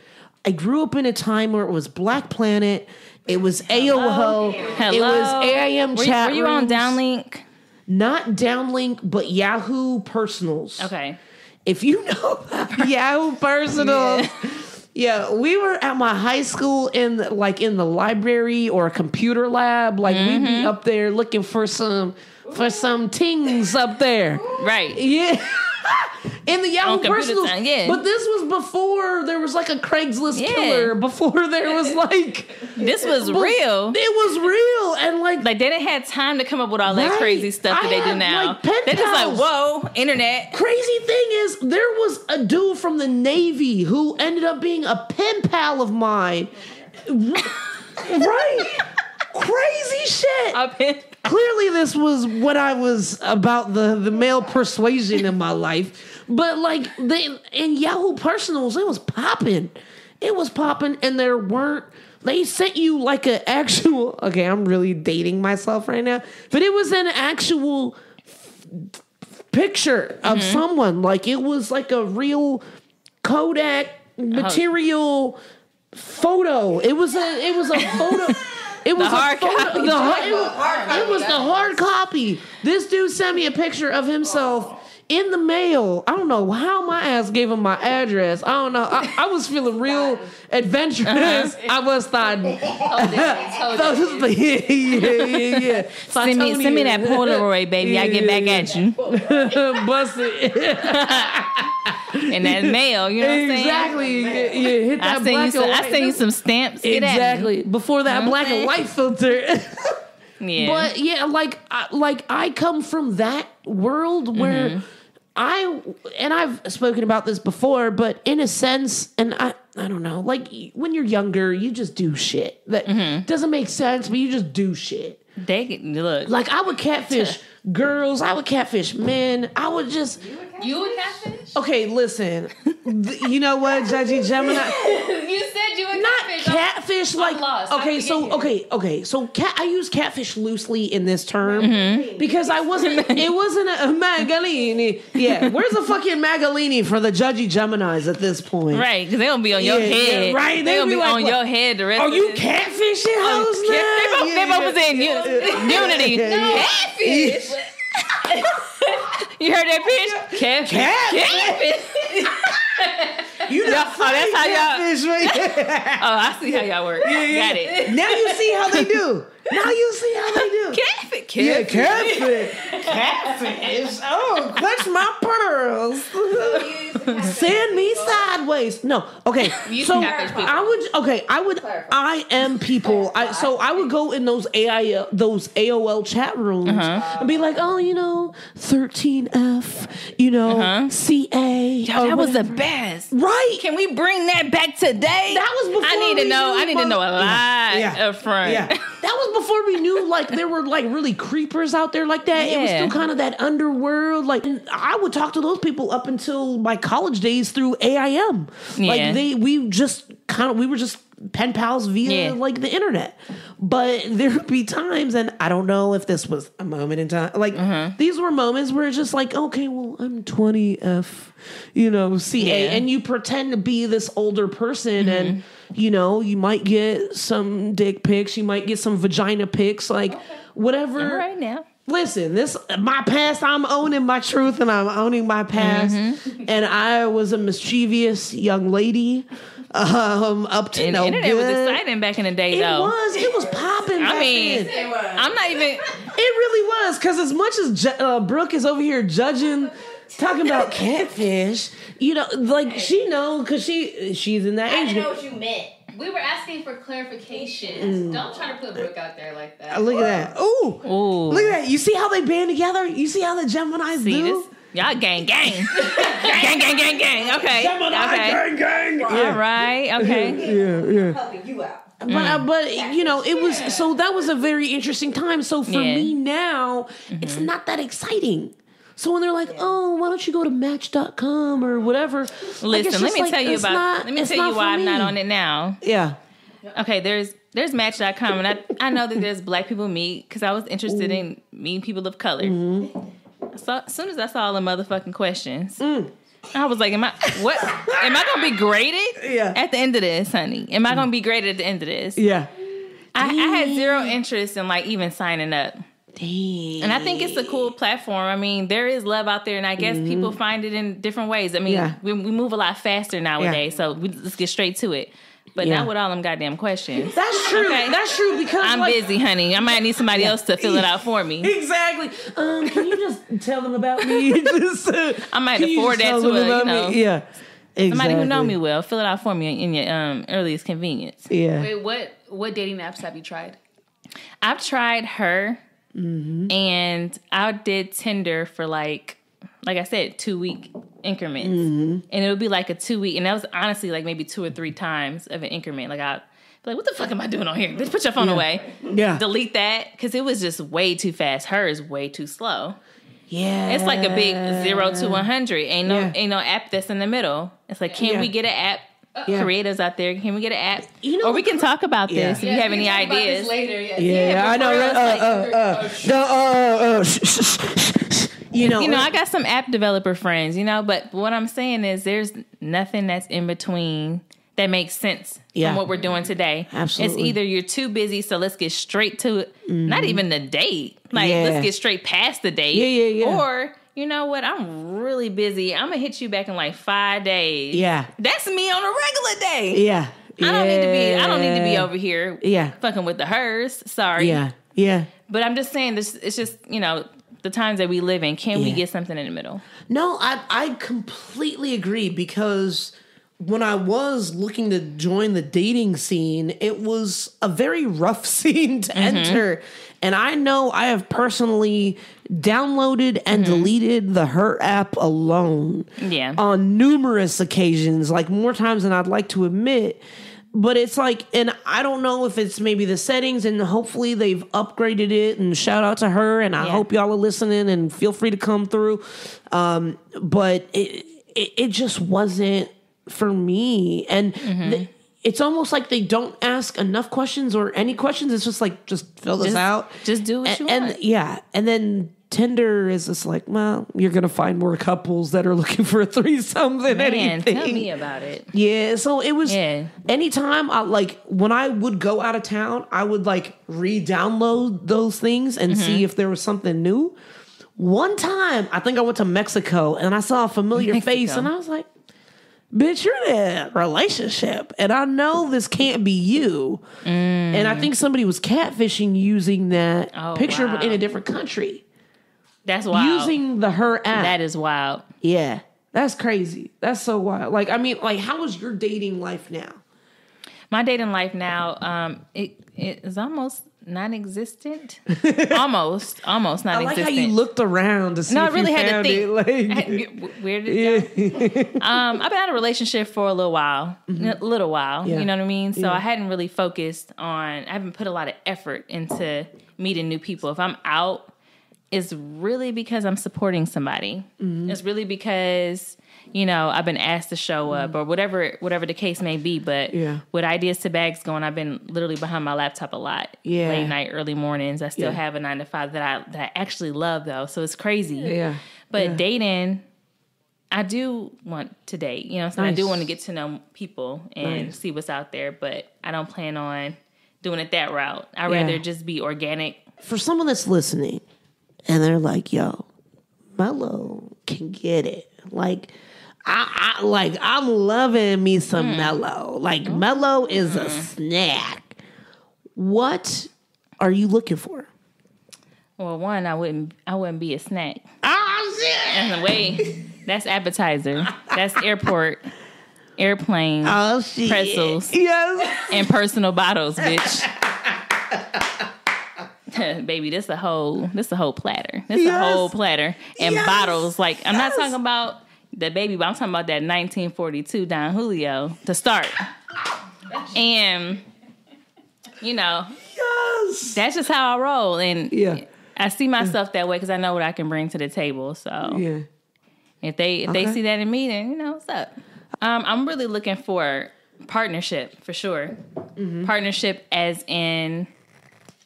I grew up in a time where it was Black Planet. It was AOL. It was AIM chat Were you on rooms. Downlink? Not Downlink, but Yahoo Personals. Okay. If you know about Yahoo Personals, we were at my high school in the library or a computer lab. Like we'd be up there looking for some tings up there. Right. Yeah. In the Yahoo Personals. But this was before there was like a Craigslist killer. Before there was like... This was real. It was real. And like they didn't have time to come up with all that crazy stuff that they do now. They're just like, whoa, internet. Crazy thing is, there was a dude from the Navy who ended up being a pen pal of mine. Right. Crazy shit. A pen pal. Clearly this was what I was about the male persuasion in my life. But like in Yahoo Personals, it was popping. It was popping, and they sent you like an actual, okay, I'm really dating myself right now, but it was an actual picture of someone. Like it was like a real Kodak material photo. It was a photo. It was hard copy. It was the hard copy. This dude sent me a picture of himself in the mail. I don't know how my ass gave him my address. I don't know. I was feeling real adventurous. I was thought. Yeah. So send me that Polaroid, baby. I get back at you. Bust it. And that mail, you know what I'm saying? Exactly. You hit that black and white. I send you some stamps. Exactly. Before that black and white filter. Yeah. But yeah, I come from that world where I've spoken about this before, but in a sense, and I don't know, like when you're younger, you just do shit that doesn't make sense, but you just do shit. Look. Like I would catfish girls, I would catfish men, I would just. You would catfish? Okay, listen. You know what, Judgy Gemini? You said you would catfish. Not catfish, like lost. okay. So I use catfish loosely in this term because it wasn't a Magalini. Yeah, where's the fucking Magalini for the Judgy Geminis at this point? Right, because they don't be on your head. Yeah, right, they don't be like, on your head the rest are of you the catfishing hoes now? They both was in unity. Catfish. You heard that bitch? Catfish. You know, that's how y'all. Catfish, right? Oh, I see how y'all work. Got it. Now you see how they do. Catfish. Yeah, catfish. Catfish. Oh, clutch my pearls. Send me side bad ways. No. Okay. So I am people. I would go in those AOL chat rooms and be like, 13F, CA. That was the best. Right. Can we bring that back today? That was before I need to know a lot up front. Yeah. That was before we knew like there were like really creepers out there like that. Yeah. It was still kind of that underworld. Like, and I would talk to those people up until my college days through AIM. Yeah. Like we were just pen pals via like the internet. But there would be times, and I don't know if this was a moment in time. Like these were moments where it's just like, okay, well, I'm 20F, CA, and you pretend to be this older person, and you might get some dick pics, you might get some vagina pics, like whatever. All right now. Listen, my past, I'm owning my truth and I'm owning my past. And I was a mischievous young lady. Up to and no the internet good. was exciting back in the day, though. It was popping back then. I'm not even... It really was, because as much as Brooke is over here judging, talking about catfish, like she knows, because she's in that age. I didn't know what you meant. We were asking for clarification. Don't try to put Brooke out there like that. Look at that. Ooh. Look at that. You see how they band together? You see how the Geminis do? This? Y'all gang. gang. Okay. Gemini gang. Yeah. All right. Okay. Yeah. Helping you out. But it was, so that was a very interesting time. So for me now, it's not that exciting. So when they're like, oh, why don't you go to Match.com or whatever? Listen, let me tell you why I'm not on it now. Yeah. Okay, there's Match.com, and I know that there's black people meet, because I was interested in meeting people of color. So as soon as I saw all the motherfucking questions, I was like, am I gonna be graded at the end of this, honey? Am I gonna be graded at the end of this? Yeah. I had zero interest in like even signing up. Dang. And I think it's a cool platform. I mean, there is love out there, and I guess people find it in different ways. I mean, we move a lot faster nowadays, so let's get straight to it. But not with all them goddamn questions. That's true. Okay? That's true, because I'm busy, honey. I might need somebody else to fill it out for me. Exactly. Can you just tell them about me? I might afford that to Yeah. Exactly. Somebody who know me well. Fill it out for me in your earliest convenience. Yeah. Wait, what dating apps have you tried? I've tried her, and I did Tinder for like I said, 2-week increments. And it would be like a 2-week, and that was honestly like maybe 2 or 3 times of an increment. Like I'd be like, what the fuck am I doing on here? Bitch, put your phone away. Yeah. Delete that, because it was just way too fast. Her is way too slow. Yeah. It's like a big 0 to 100. Ain't no app that's in the middle. It's like, can we get an app? Creatives out there, can we get an app? Or we can talk about this if you have any ideas. Later, I know. I got some app developer friends, but what I'm saying is there's nothing that's in between that makes sense from what we're doing today. Absolutely. It's either you're too busy, so let's get straight to it. Not even the date. Let's get straight past the date. Yeah. Or, you know what? I'm really busy. I'm going to hit you back in like 5 days. Yeah. That's me on a regular day. Yeah. I don't need to be over here fucking with the hers. Sorry. Yeah. But I'm just saying this, it's just, the times that we live in, can we get something in the middle? No, I completely agree, because when I was looking to join the dating scene, it was a very rough scene to enter. And I know I have personally downloaded and deleted the Her app alone on numerous occasions, like more times than I'd like to admit. But it's like, and I don't know if it's maybe the settings, and hopefully they've upgraded it, and shout out to Her, and I hope y'all are listening and feel free to come through. But it just wasn't for me. And it's almost like they don't ask enough questions or any questions. It's just like, just fill this out. Just do what you want. And then Tinder is just like, well, you're going to find more couples that are looking for a threesome than anything. Tell me about it. Yeah, so it was, anytime when I would go out of town, I would re-download those things and see if there was something new. One time, I think I went to Mexico and I saw a familiar face, and I was like, bitch, you're in a relationship, and I know this can't be you. And I think somebody was catfishing using that picture in a different country. That's wild. Using the Her app. That is wild. Yeah. That's crazy. That's so wild. Like, I mean, like, how is your dating life now? My dating life now, it is almost non-existent. almost non-existent. I like how you looked around to see if really you had found to it. think. Like, Where did it go? I've been out of a relationship for a little while. Mm-hmm. A little while. Yeah. You know what I mean? So Yeah. I hadn't really focused on, I haven't put a lot of effort into meeting new people. If I'm out, it's really because I'm supporting somebody. Mm-hmm. It's really because, you know, I've been asked to show up or whatever the case may be. But with Ideas to Bags going, I've been literally behind my laptop a lot. Yeah. Late night, early mornings. I still have a 9-to-5 that I actually love though. So it's crazy. Yeah. But dating, I do want to date. You know what I'm saying? I do want to get to know people and see what's out there. But I don't plan on doing it that route. I'd rather just be organic. For someone that's listening and they're like, yo, Mello can get it. Like, I'm loving me some Mello. Like, Mello is a snack. What are you looking for? Well, one, I wouldn't be a snack. Oh shit! And wait, that's appetizer. That's airplane. Oh shit! Pretzels. Yes. And personal bottles, bitch. Baby, this a whole platter. This a whole platter and bottles. Like, I'm not talking about the baby, but I'm talking about that 1942 Don Julio to start. And you know, that's just how I roll. And I see myself that way because I know what I can bring to the table. So if they see that in me, then you know what's up. I'm really looking for partnership for sure. Mm-hmm. Partnership as in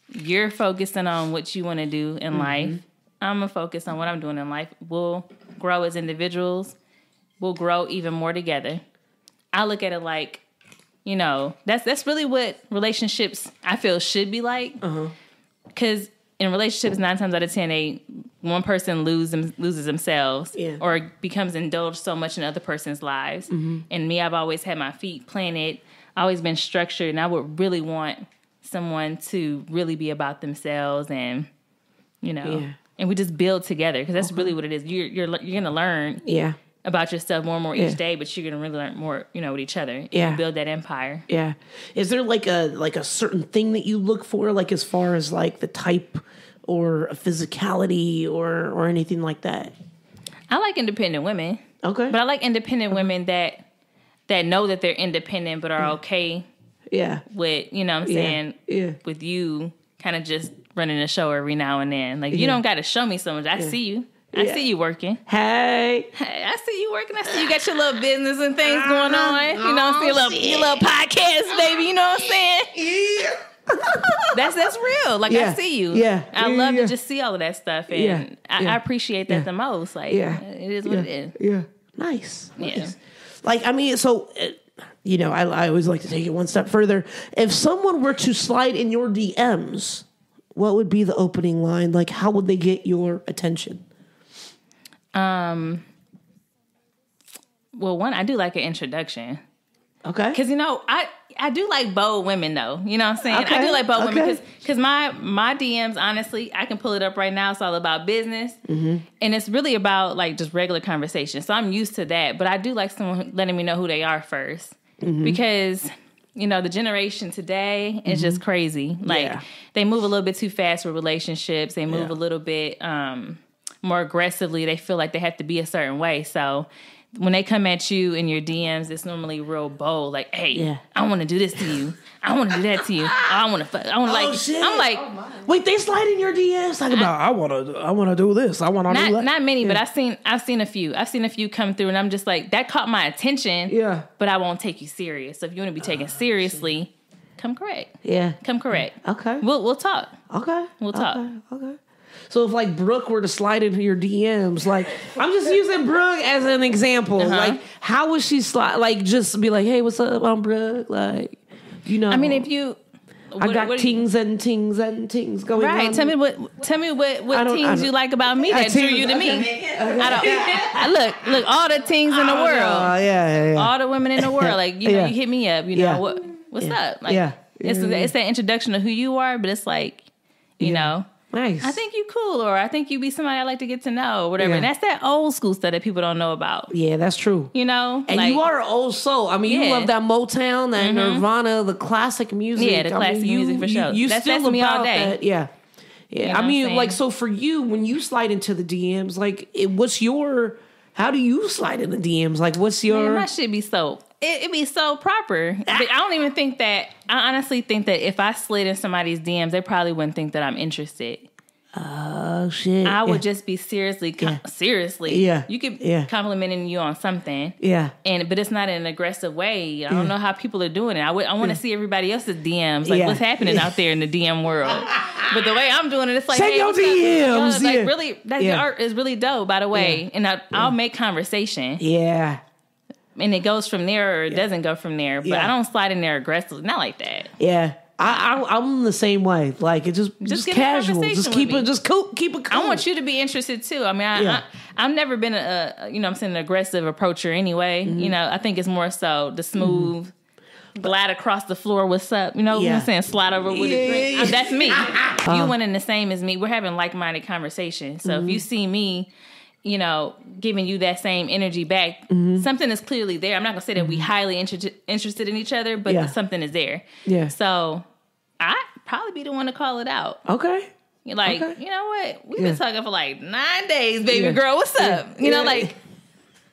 you're focusing on what you want to do in life. I'm going to focus on what I'm doing in life. We'll grow as individuals. We'll grow even more together. I look at it like, you know, that's really what relationships I feel should be like. Because in relationships, 9 times out of 10, one person loses themselves or becomes indulged so much in other person's lives. And me, I've always had my feet planted, always been structured, and I would really want someone to really be about themselves and, you know, and we just build together because that's really what it is. You're going to learn about yourself more and more each day, but you're going to really learn more, you know, with each other. You build that empire. Yeah. Is there like a certain thing that you look for, like as far as like the type or a physicality or anything like that? I like independent women. Okay. But I like independent women that know that they're independent but are okay with, you know what I'm saying, with you kind of just running a show every now and then. Like, you don't got to show me so much. I see you. I see you working. Hey, I see you working. I see you got your little business and things going on. You know, I see your little podcast, baby. You know what I'm saying? That's real. Like, I see you. I love to just see all of that stuff. And I appreciate that the most. Like, it is what it is. Nice. Like, I mean, so, you know, I always like to take it one step further. If someone were to slide in your DMs, what would be the opening line? Like, how would they get your attention? Well, one, I do like an introduction. Okay. Because, you know, I do like bold women, though. You know what I'm saying? Okay. I do like bold women because my DMs, honestly, I can pull it up right now. It's all about business. And it's really about, like, just regular conversation. So I'm used to that. But I do like someone letting me know who they are first. Because, you know, the generation today is just crazy. Like, they move a little bit too fast with relationships. They move a little bit more aggressively. They feel like they have to be a certain way. So when they come at you in your DMs, it's normally real bold. Like, hey, I want to do this to you. I want to do that to you. I want to like. Shit. I'm like, wait, they slide in your DMs talking about I want to do this. I want to do that. Not many, but I've seen a few. I've seen a few come through, and I'm just like, that caught my attention. Yeah, but I won't take you serious. So if you want to be taken seriously, come correct. Yeah, come correct. Okay, we'll talk. Okay, we'll talk. Okay. So if like Brooke were to slide into your DMs, like I'm just using Brooke as an example. Like how would she slide? Like just be like, hey, what's up? I'm Brooke. Like, you know. I mean, if you, I got tings and tings going on. Right. Tell me what things you like about me that drew you to me. I look, all the things in the world. All the women in the world. Like, you know, you hit me up. You know what's up? Like, it's that introduction of who you are, but it's like, you know. Nice. I think you cool, or I think you be somebody I like to get to know, or whatever. Yeah. And that's that old school stuff that people don't know about. Yeah, that's true. You know? And you are an old soul. I mean, you love that Motown, that Nirvana, the classic music. Yeah, the classic music for sure. You that's still me all day. That. Yeah. Yeah. You know I mean, like, so for you, when you slide into the DMs, like, how do you slide in the DMs? Like, what's your... Man, my shit be so... It be so proper. But I don't even think that... I honestly think that if I slid in somebody's DMs, they probably wouldn't think that I'm interested. Oh, shit. I would just be seriously... Yeah. You could complimenting you on something. Yeah. But it's not in an aggressive way. I don't know how people are doing it. I want to see everybody else's DMs. Like, what's happening out there in the DM world? But the way I'm doing it, it's like... Check your DMs. Like, really... That art is really dope, by the way. And I'll make conversation. Yeah. And it goes from there or it doesn't go from there. But I don't slide in there aggressively. Not like that. Yeah. I'm the same way. Like, it just casual. Just keep it cool. I want you to be interested too. I mean, I've never been an aggressive approacher anyway. Mm-hmm. You know, I think it's more so the smooth, glide across the floor. What's up? You know what I'm saying? Slide over with a drink. That's me. You went in the same as me. We're having like-minded conversations. So if you see me, you know, giving you that same energy back, something is clearly there. I'm not going to say that we highly interested in each other, but something is there. Yeah. So I'd probably be the one to call it out. Okay. Like, you know what? We've been talking for like 9 days, baby girl. What's up? You know, like,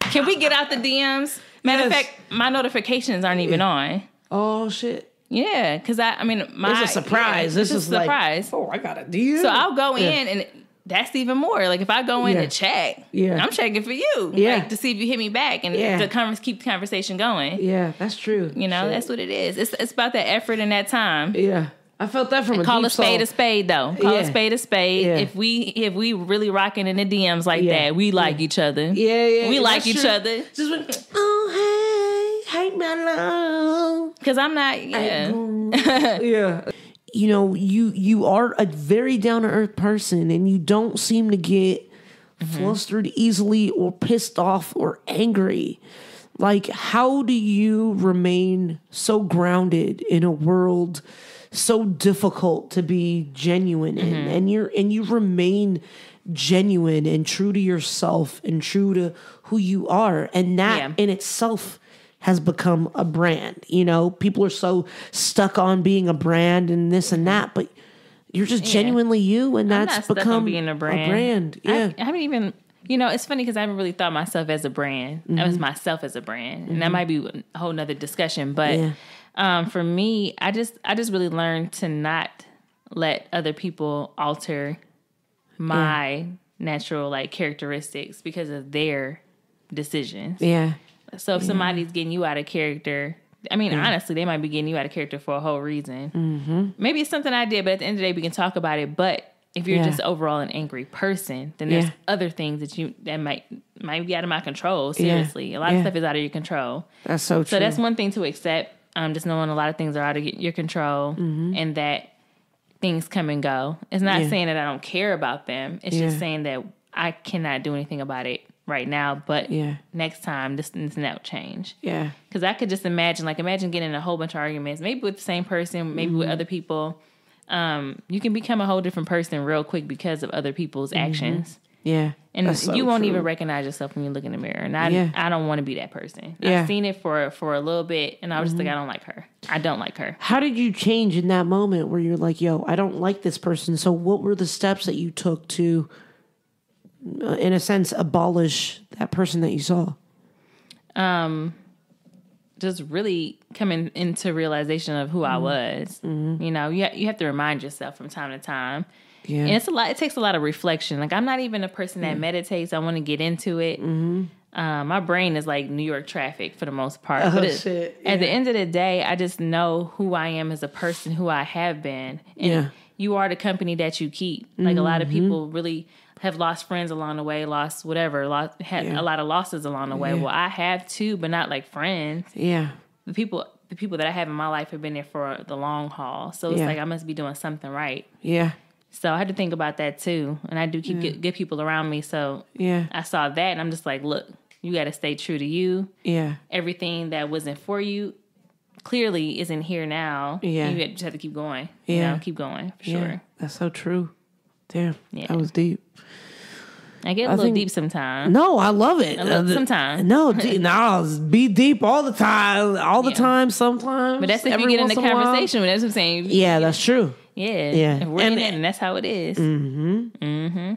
can we get out the DMs? Matter of fact, my notifications aren't even on. Oh, shit. Yeah, because it's a surprise. This is a surprise. Like, I got a DM. So I'll go in and... That's even more. Like, if I go in to check, I'm checking for you. Like, to see if you hit me back and to keep the conversation going. Yeah, that's true. You know, that's what it is. It's about that effort and that time. Yeah. I felt that from call a spade, though. Call a spade a spade. Yeah. If we really rocking in the DMs like that, we like each other. Yeah. We like each other. Just like, oh, hey, my love. Because I'm not, yeah. You know, you are a very down-to-earth person, and you don't seem to get flustered easily or pissed off or angry. Like, how do you remain so grounded in a world so difficult to be genuine in? And you remain genuine and true to yourself and true to who you are. And that in itself has become a brand. You know, people are so stuck on being a brand and this and that, but you're just genuinely you, and that's become being a brand. Yeah. I haven't even, you know, it's funny because I haven't really thought myself as a brand. I was myself as a brand. And that might be a whole nother discussion. But for me, I just really learned to not let other people alter my natural like characteristics because of their decisions. Yeah. So if somebody's getting you out of character, I mean, honestly, they might be getting you out of character for a whole reason. Maybe it's something I did, but at the end of the day, we can talk about it. But if you're just overall an angry person, then there's other things that might be out of my control. Seriously, a lot of stuff is out of your control. That's so true. So that's one thing to accept. Just knowing a lot of things are out of your control, and that things come and go. It's not saying that I don't care about them. It's just saying that I cannot do anything about it right now, but next time this and that will change. Yeah. Because I could just imagine getting in a whole bunch of arguments, maybe with the same person, maybe with other people. You can become a whole different person real quick because of other people's actions. Yeah. And you won't even recognize yourself when you look in the mirror. And I don't want to be that person. I've seen it for a little bit, and I was just like, I don't like her. I don't like her. How did you change in that moment where you're like, yo, I don't like this person? So what were the steps that you took to, in a sense, abolish that person that you saw? Just really coming into realization of who I was. You know, you have to remind yourself from time to time. Yeah. And it takes a lot of reflection. Like, I'm not even a person that meditates. I want to get into it. My brain is like New York traffic for the most part. But at the end of the day, I just know who I am as a person, who I have been. And you are the company that you keep. Like, a lot of people really have lost friends along the way, had a lot of losses along the way. Well, I have too, but not like friends. Yeah. The people that I have in my life have been there for the long haul. So it's like I must be doing something right. Yeah. So I had to think about that too. And I do keep good people around me. So I saw that and I'm just like, look, you got to stay true to you. Yeah. Everything that wasn't for you clearly isn't here now. Yeah. You just have to keep going. Yeah. You know, keep going for sure. That's so true. Damn. Yeah. That was deep. I get a little deep sometimes. No, I love it. Sometimes. No, be deep all the time. All the time, sometimes. But that's if you get in the conversation. That's what I'm saying. Yeah, that's true. Yeah. Yeah. We're in it, and that's how it is.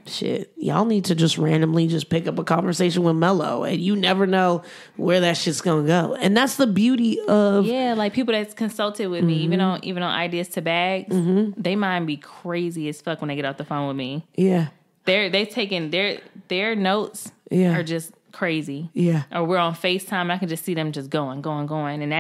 Shit. Y'all need to just randomly just pick up a conversation with Mello, and you never know where that shit's gonna go. And that's the beauty of like people that's consulted with me, even on ideas to bags, they mind be crazy as fuck when they get off the phone with me. Yeah. They taking their notes are just crazy. Yeah. Or we're on FaceTime, I can just see them just going. And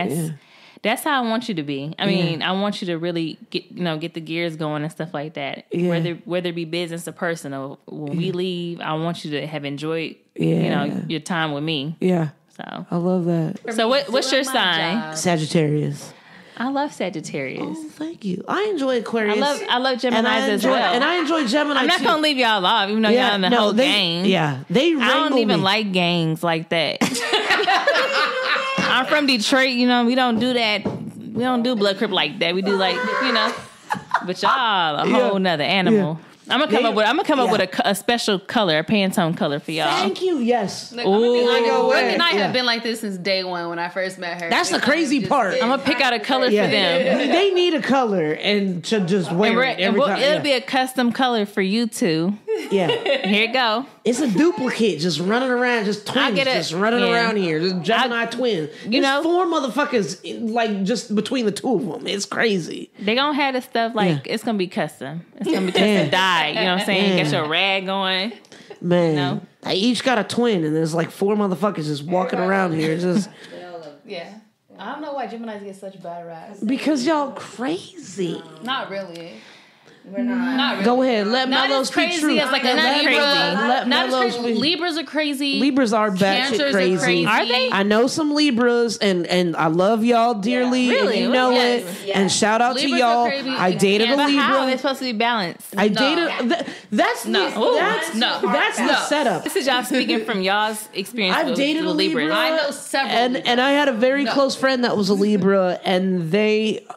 that's how I want you to be. I mean, I want you to really get the gears going and stuff like that. Yeah. Whether it be business or personal. When we leave, I want you to have enjoyed your time with me. Yeah. So I love that. So what's your sign? Sagittarius. I love Sagittarius. Oh, thank you. I enjoy Aquarius. I love Geminis as well. And I enjoy Gemini. I'm not gonna leave y'all off, even though y'all in the whole gang. Yeah, they. I don't even like gangs like that. I'm from Detroit. We don't do that. We don't do blood crip like that. We do but y'all a whole nother animal. I'm gonna come up with a special color, a Pantone color for y'all. Thank you. Yes. Brooke and I have been like this since day one when I first met her. That's the crazy part. I'm gonna pick out a color for them. They need a color and to just wear it every time. It'll be a custom color for you two. Yeah. Here you go. It's a duplicate just running around, just twins just running around here. Just Gemini twins. There's 4 motherfuckers like just between the 2 of them. It's crazy. They gonna have the stuff it's gonna be custom. It's gonna be custom dyed. You know what I'm saying? Get your rag going. Man. They each got a twin and there's 4 motherfuckers just walking around here. Just I don't know why Geminis get such bad rap. Because y'all crazy. Not really. We're not really. Go ahead. Let Mello speak truth. As like a Libra. Libras are crazy. Libras are batshit crazy. Are they? I know some Libras, and I love y'all dearly. Yeah. Really? And you know it. Yeah. And shout out Libras to y'all. are crazy. I dated a But Libra. how are they supposed to be balanced? I dated. That's the setup. This is y'all speaking from y'all's experience. I've dated a Libra. I know several. And I had a very close friend that was a Libra, and they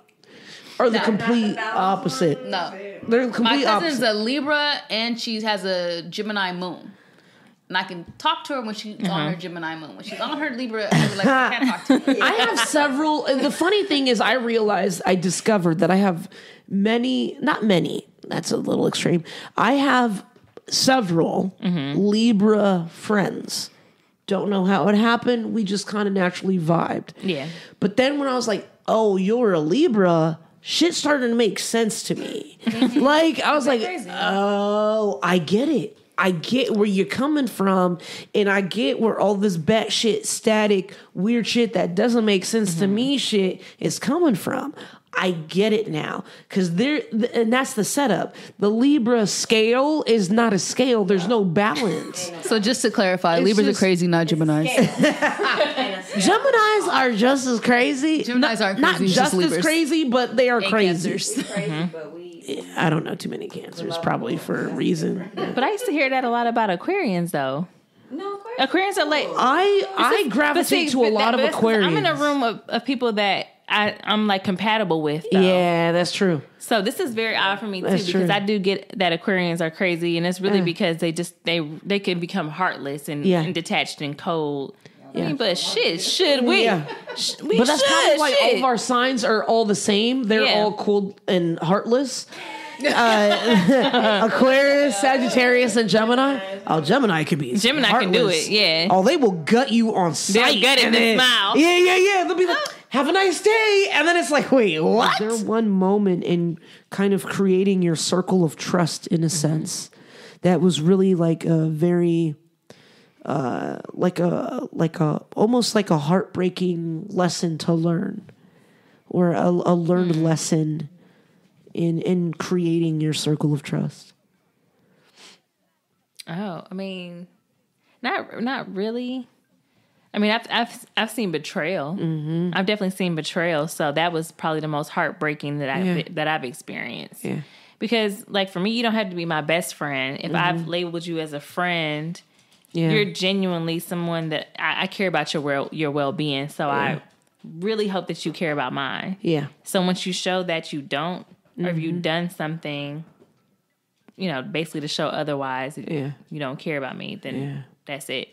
are the complete opposite. No. They're the complete My cousin's opposite. a Libra and she has a Gemini moon. And I can talk to her when she's on her Gemini moon. When she's on her Libra, I can't talk to her. I have several. The funny thing is, I discovered that I have not many, that's a little extreme. I have several Libra friends. Don't know how it happened. We just kind of naturally vibed. Yeah. But then when I was like, oh, you're a Libra, shit started to make sense to me. I was like, oh, I get it. I get where you're coming from, and I get where all this batshit, static, weird shit that doesn't make sense to me shit is coming from. I get it now. And that's the setup. The Libra scale is not a scale. There's no balance. So just to clarify, Libras are crazy, not Geminis. Geminis are just as crazy. Geminis aren't not crazy, just Libras. as crazy, but they are crazy. But we I don't know too many cancers, probably for a reason. But I used to hear that a lot about Aquarians, though. no Aquarians are like I gravitate to a lot of Aquarians. I'm in a room of people that I'm compatible with. Though. Yeah, that's true. So this is very odd for me too, That's because true. I do get that Aquarians are crazy, and it's really because they can become heartless and detached and cold. I mean, but should we? Yeah. We But that's probably why all of shit. our signs are all the same. They're all cold and heartless. Aquarius, Sagittarius, and Gemini. Oh, Gemini could be. Gemini heartless. can do it, yeah. Oh, they will gut you on sight. They'll gut it and and then- smile. Yeah. They'll be like, "Have a nice day," and then it's like, "Wait, what?" Was there one moment in kind of creating your circle of trust, in a sense, that was really like a very, almost like a heartbreaking lesson to learn, or a learned lesson in creating your circle of trust? Oh, I mean, not really. I mean, I've seen betrayal. Mm-hmm. I've definitely seen betrayal. So that was probably the most heartbreaking that I've experienced. Yeah. Because, like, for me, you don't have to be my best friend. If I've labeled you as a friend, you're genuinely someone that I care about your well-being. So I really hope that you care about mine. Yeah. So once you show that you don't, or if you've done something, basically to show otherwise. If you don't care about me, then that's it.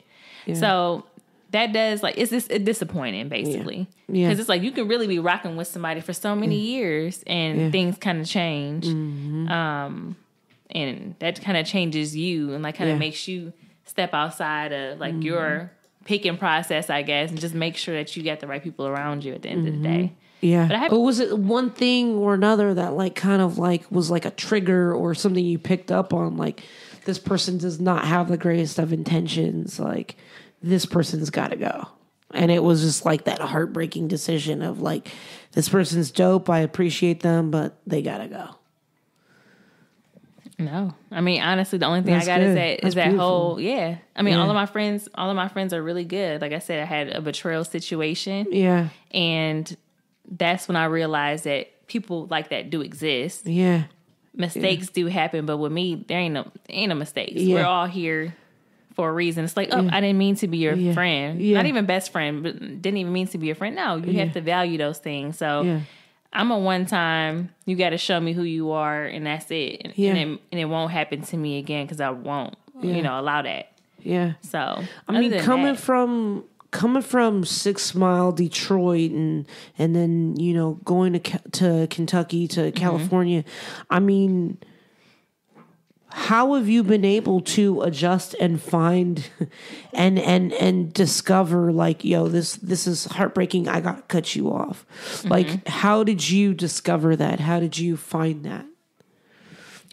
So that does, like, it's just disappointing, basically. Because it's like you can really be rocking with somebody for so many years and things kind of change. And that kind of changes you and, like, kind of makes you step outside of, like, your picking process, I guess, and just make sure that you get the right people around you at the end of the day. Yeah. But was it one thing or another that, like, kind of, like, was like a trigger or something you picked up on? Like, this person does not have the greatest of intentions. Like, this person's got to go. And it was just like that heartbreaking decision of, like, this person's dope. I appreciate them, but they got to go. No, I mean, honestly, the only thing I gotta say is that whole, I mean, all of my friends are really good. Like I said, I had a betrayal situation. Yeah. And that's when I realized that people like that do exist. Yeah. Mistakes do happen, but with me, there ain't no mistakes. We're all here for a reason. It's like, I didn't mean to be your friend. Not even best friend, but didn't even mean to be your friend. No, you have to value those things. So I'm a one time, you got to show me who you are, and that's it. And it won't happen to me again because I won't, allow that. Yeah. So, I mean, coming from 6 Mile, Detroit, and then, going to Kentucky, to California, I mean, how have you been able to adjust and find and discover, like, this is heartbreaking, I gotta cut you off. Like, how did you discover that? How did you find that?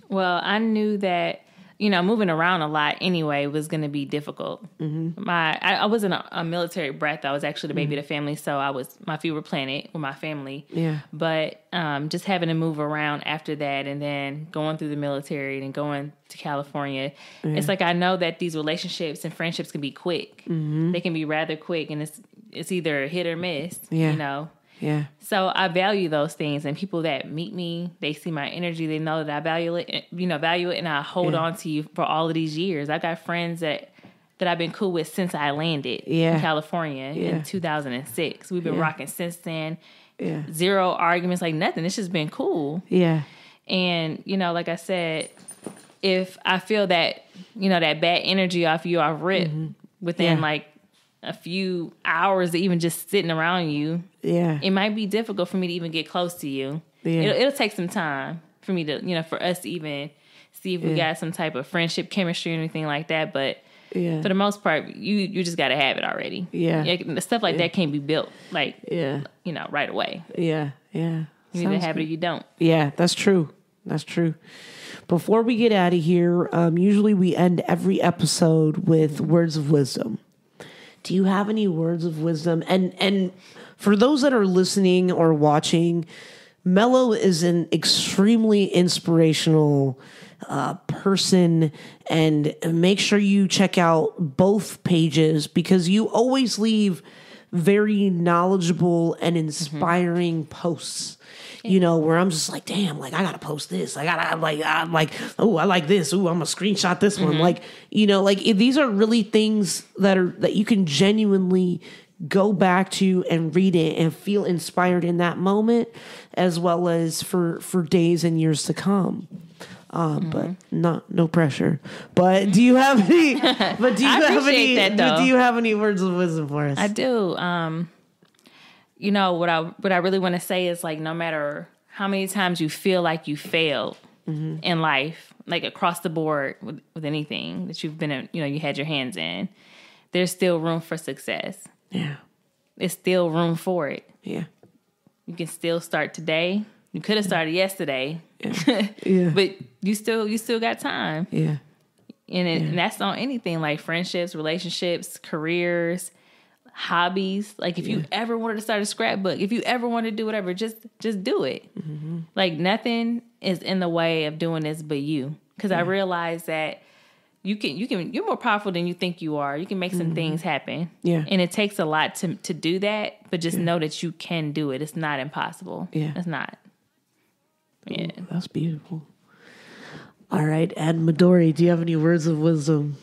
Well, I knew that, moving around a lot anyway was going to be difficult. I wasn't a military brat. I was actually the baby of the family, so my feet were planted with my family. Yeah. But just having to move around after that, and then going through the military and going to California, it's like I know that these relationships and friendships can be quick. They can be rather quick, and it's either a hit or miss. Yeah. So I value those things, and people that meet me, they see my energy, they know that I value it, and I hold on to you for all of these years. I got friends that I've been cool with since I landed in California in 2006. We've been rocking since then. Zero arguments, like nothing. It's just been cool. Yeah. And, like I said, if I feel that, that bad energy off you, I've ripped within like a few hours of even just sitting around you, it might be difficult for me to even get close to you. It'll take some time for me to, for us to even see if we got some type of friendship, chemistry, or anything like that. But for the most part, you just got to have it already. Stuff like that can't be built like, right away. You either have it or you don't. Yeah, that's true. That's true. Before we get out of here, usually we end every episode with words of wisdom. Do you have any words of wisdom? And for those that are listening or watching, Mello is an extremely inspirational person, and make sure you check out both pages because you always leave very knowledgeable and inspiring posts. Where I'm just like, damn, like I gotta post this. I'm like, oh, I like this. Oh, I'm gonna screenshot this one. Like, these are really things that you can genuinely go back to and read it and feel inspired in that moment, as well as for days and years to come. But no pressure. But do you have any? But do you have any? Do you have any words of wisdom for us? I do. What I really want to say is, like, no matter how many times you feel like you failed in life, like across the board with anything that you've been in, you had your hands in, there's still room for success. Yeah. There's still room for it. Yeah. You can still start today. You could have started yesterday. Yeah. But you still got time. Yeah. And that's on anything, like friendships, relationships, careers, hobbies. Like if you ever wanted to start a scrapbook, if you ever wanted to do whatever, just do it. Like nothing is in the way of doing this but you. Because I realize that you're more powerful than you think you are. You can make some things happen. Yeah. And it takes a lot to do that, but just know that you can do it. It's not impossible. Yeah. It's not. Yeah. Ooh, that's beautiful. All right, and Midori, do you have any words of wisdom?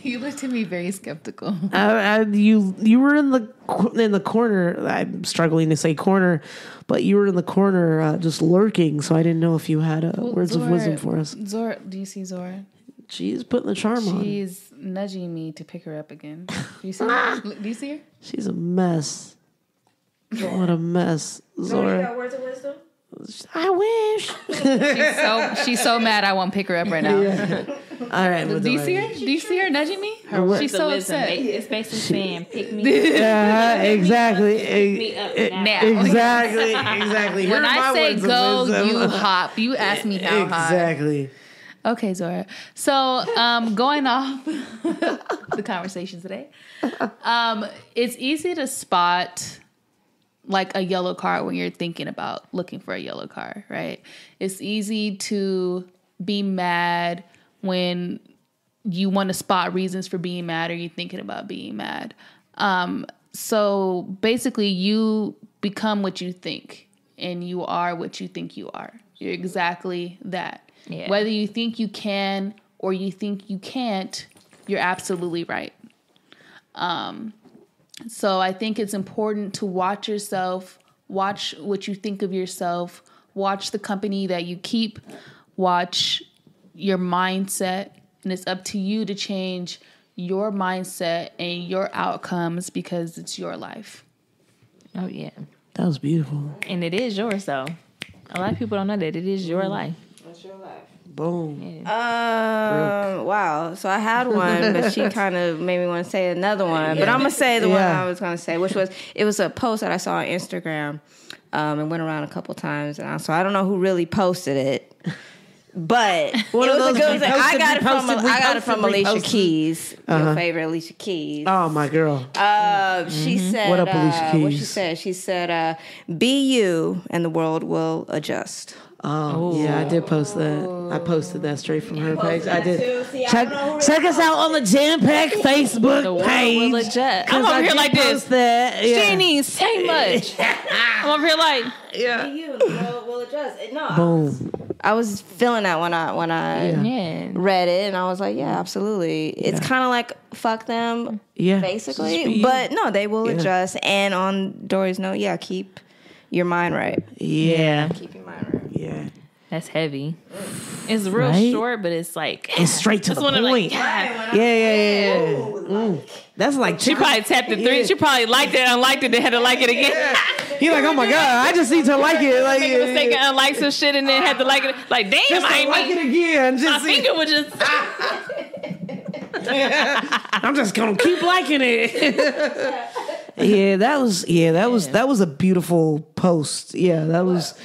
You looked at me very skeptical. You were in the corner. I'm struggling to say corner, but you were in the corner just lurking. So I didn't know if you had words of wisdom for us. Zora, do you see Zora? She's putting the charm on. She's nudging me to pick her up again. Do you see her? Do you see her? She's a mess. What a mess, Zora. You got words of wisdom? I wish. She's so mad I won't pick her up right now. Yeah. All right. Do you see her? Do you see her nudging me? She's so upset. It's basically saying, pick me exactly. pick me up now. Exactly. When I say go, wisdom. you hop. You ask me how high. Exactly. Okay, Zora. So, going off the conversation today, it's easy to spot like a yellow car when you're thinking about looking for a yellow car, right? It's easy to be mad when you want to spot reasons for being mad or you're thinking about being mad. So basically you become what you think and you are what you think you are. You're exactly that. Yeah. Whether you think you can or you think you can't, you're absolutely right. So I think it's important to watch yourself, watch what you think of yourself, watch the company that you keep, watch your mindset, and it's up to you to change your mindset and your outcomes because it's your life. Oh, yeah. That was beautiful. And it is yours, though. A lot of people don't know that it is your life. That's your life. Boom. Yeah. Wow. So I had one, but she kind of made me want to say another one. But I'm gonna say the one I was gonna say, which was it was a post that I saw on Instagram, and went around a couple times. And so I don't know who really posted it, but it was a good one. I got it from Alicia Keys, your favorite Alicia Keys. Oh, my girl. She said, What up, Alicia Keys? What she said? She said, "Be you, and the world will adjust." Oh, yeah, I did post that. I posted that straight from her page. I did. See, check us out on the Jampacked Facebook page. Will adjust. I'm over here like this. That. She ain't even say much. I'm over here like, Be you, the world will adjust. No, Boom. I was feeling that when I yeah. read it, and I was like, yeah, absolutely. It's kind of like fuck them, basically. But no, they will adjust. And on Dory's note, keep your mind right. Yeah. Keep your mind right. Yeah. that's heavy. It's real short, but it's like it's straight to the point. Like, That's like she probably tapped the three. She probably liked it, unliked it, then had to like it again. You're like, oh my god, I just need to like it. Like, make a mistake and unlike some shit, and then had to like it. Like, damn, just I ain't like it again. My finger was just. I'm just gonna keep liking it. That was a beautiful post. Yeah, that was.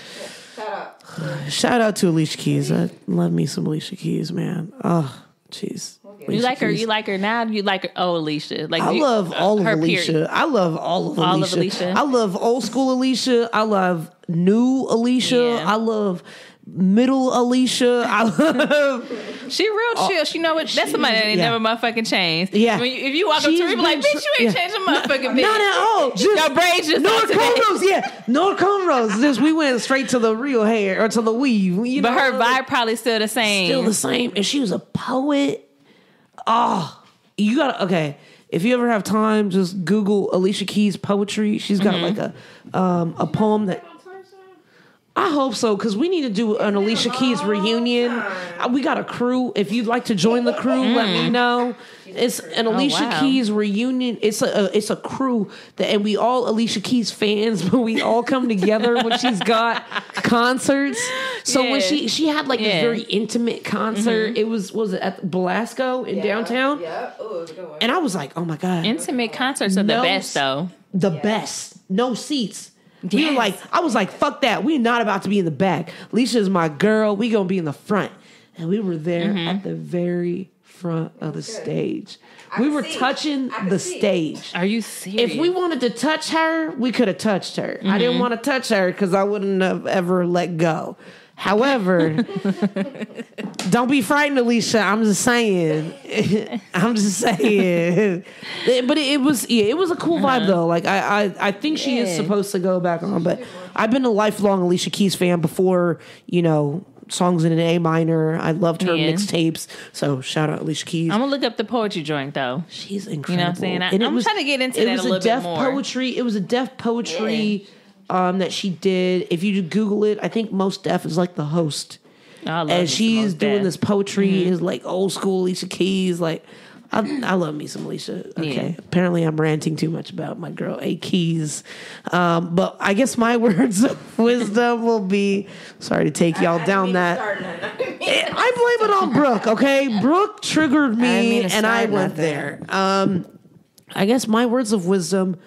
Shout out to Alicia Keys. I love me some Alicia Keys, man. Oh, jeez. You like her? You like her now? You like her? Oh, Alicia. Like I love all of Alicia. Period. I love all of Alicia. All of Alicia. I love old school Alicia. I love new Alicia. Yeah. I love middle Alicia. I love. She real chill. She know what? That's somebody that ain't never motherfucking changed. Yeah. If you walk up to her, you be like, bitch, you ain't changed a motherfucking bitch. Not at all. Just your braids just no cornrows. No cornrows. Just we went straight to the real hair or to the weave. You but know? her vibe probably still the same. Still the same. And she was a poet. Oh, you gotta if you ever have time, just Google Alicia Keys poetry. She's got like a poem that I hope so, because we need to do an Alicia Keys reunion. We got a crew. If you'd like to join the crew, let me know. It's an Alicia Keys reunion. It's a crew and we all Alicia Keys fans, but we all come together when she's got concerts. So when she had like this very intimate concert, it was it at Belasco in downtown? Yeah. Oh, it was a good one. And I was like, oh my God. Intimate concerts are the best though. The best. No seats. We were like, I was like, fuck that. We're not about to be in the back. Alicia's my girl. We gonna be in the front. And we were there at the very front of the stage. We were touching the stage. Are you serious? If we wanted to touch her, we could have touched her. I didn't want to touch her because I wouldn't have ever let go. However, don't be frightened, Alicia. I'm just saying. But it was a cool vibe though. Like I think she is supposed to go back on. But I've been a lifelong Alicia Keys fan before, songs in an A minor. I loved her mixtapes. So shout out Alicia Keys. I'm gonna look up the poetry joint though. She's incredible. You know what I'm saying? I'm trying to get into that a little bit more. It was a deaf poetry that she did. If you Google it, I think Most Def is like the host. And she's doing this poetry is like old school Alicia Keys. Like I love me some Alicia. Okay. Apparently I'm ranting too much about my girl A Keys. But I guess my words of wisdom will be, sorry to take y'all down that. I blame it on Brooke, okay? Brooke triggered me and I went there. I guess my words of wisdom,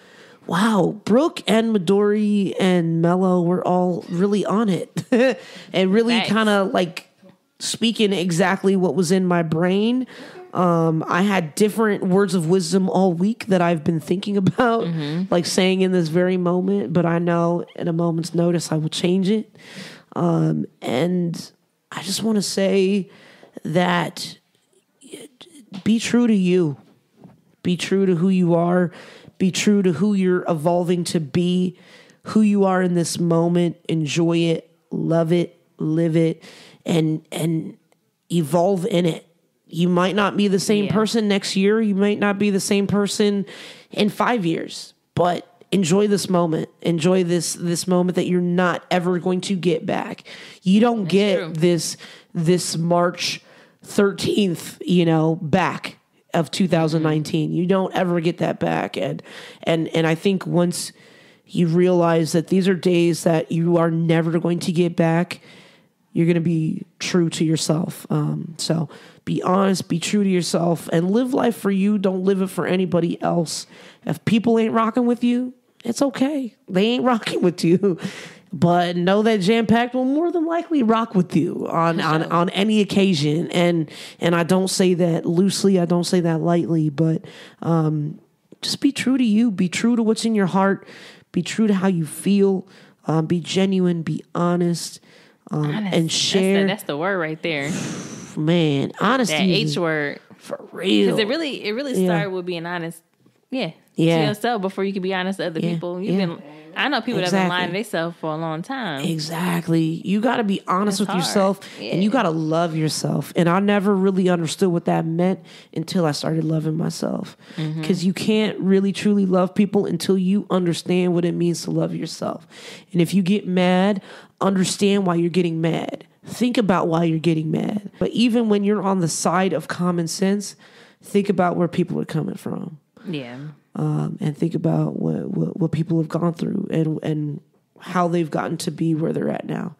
wow, Brooke and Midori and Mello were all really on it. And really kind of like speaking exactly what was in my brain. I had different words of wisdom all week that I've been thinking about, like saying in this very moment, but I know at a moment's notice I will change it. And I just want to say that be true to you. Be true to who you are. Be true to who you're evolving to be, who you are in this moment. Enjoy it, love it, live it, and evolve in it. You might not be the same person next year. You might not be the same person in 5 years, but enjoy this moment. Enjoy this moment that you're not ever going to get back. You don't get this March 13th, back of 2019. You don't ever get that back. And I think once you realize that these are days that you are never going to get back, you're going to be true to yourself. So be honest, be true to yourself, and live life for you. Don't live it for anybody else. If people ain't rocking with you, it's okay. They ain't rocking with you. But know that Jampacked will more than likely rock with you on any occasion. And I don't say that loosely. I don't say that lightly. But just be true to you. Be true to what's in your heart. Be true to how you feel. Be genuine. Be honest. And share. That's the word right there. Man, honesty. That H word. For real. Because it really started with being honest. To yourself before you can be honest to other people. I know people that have been lying to themselves for a long time. Exactly. You got to be honest with yourself, and you got to love yourself. And I never really understood what that meant until I started loving myself. Because you can't really truly love people until you understand what it means to love yourself. And if you get mad, understand why you're getting mad. Think about why you're getting mad. But even when you're on the side of common sense, think about where people are coming from. Yeah. And think about what people have gone through and how they've gotten to be where they're at now.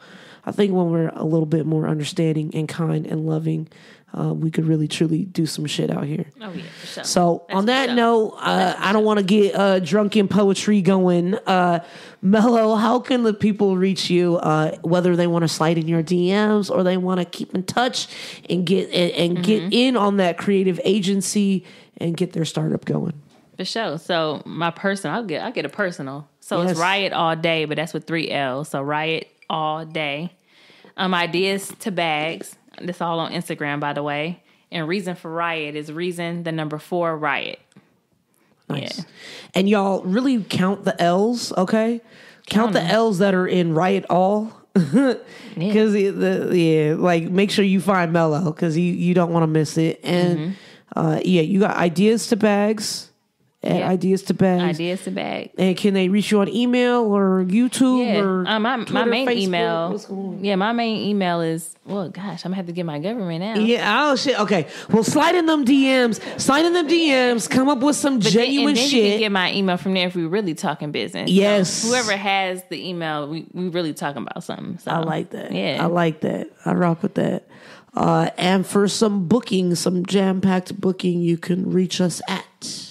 I think when we're a little bit more understanding and kind and loving, we could really truly do some shit out here. Oh yeah, for sure. So on that note, I don't want to get drunken poetry going. Mello, how can the people reach you? Whether they want to slide in your DMs or they want to keep in touch and get in on that creative agency and get their startup going. For sure. So my personal, I'll get a personal. So it's Riot All Day, but that's with 3 L's. So Riot All Day. Ideas to bags. That's all on Instagram, by the way. And Reason4Riot is Reason, the number 4 Riot. Nice. Yeah. And y'all really count the L's, okay? Count the L's that are in Riot All. Because like make sure you find Mello because you don't want to miss it. And you got Ideas to Bags. Ideas to Bags. Ideas to Bags. And can they reach you on email or YouTube or my Twitter, main Facebook? email? Yeah, my main email is, well, gosh, I'm going to have to get my government now. Yeah, oh, shit. Okay. Well, slide in them DMs. Come up with some genuine shit. You can get my email from there if we're really talking business. Yes. So whoever has the email, we really talking about something. So, I like that. Yeah. I like that. I rock with that. And for some booking, some jam-packed booking, you can reach us at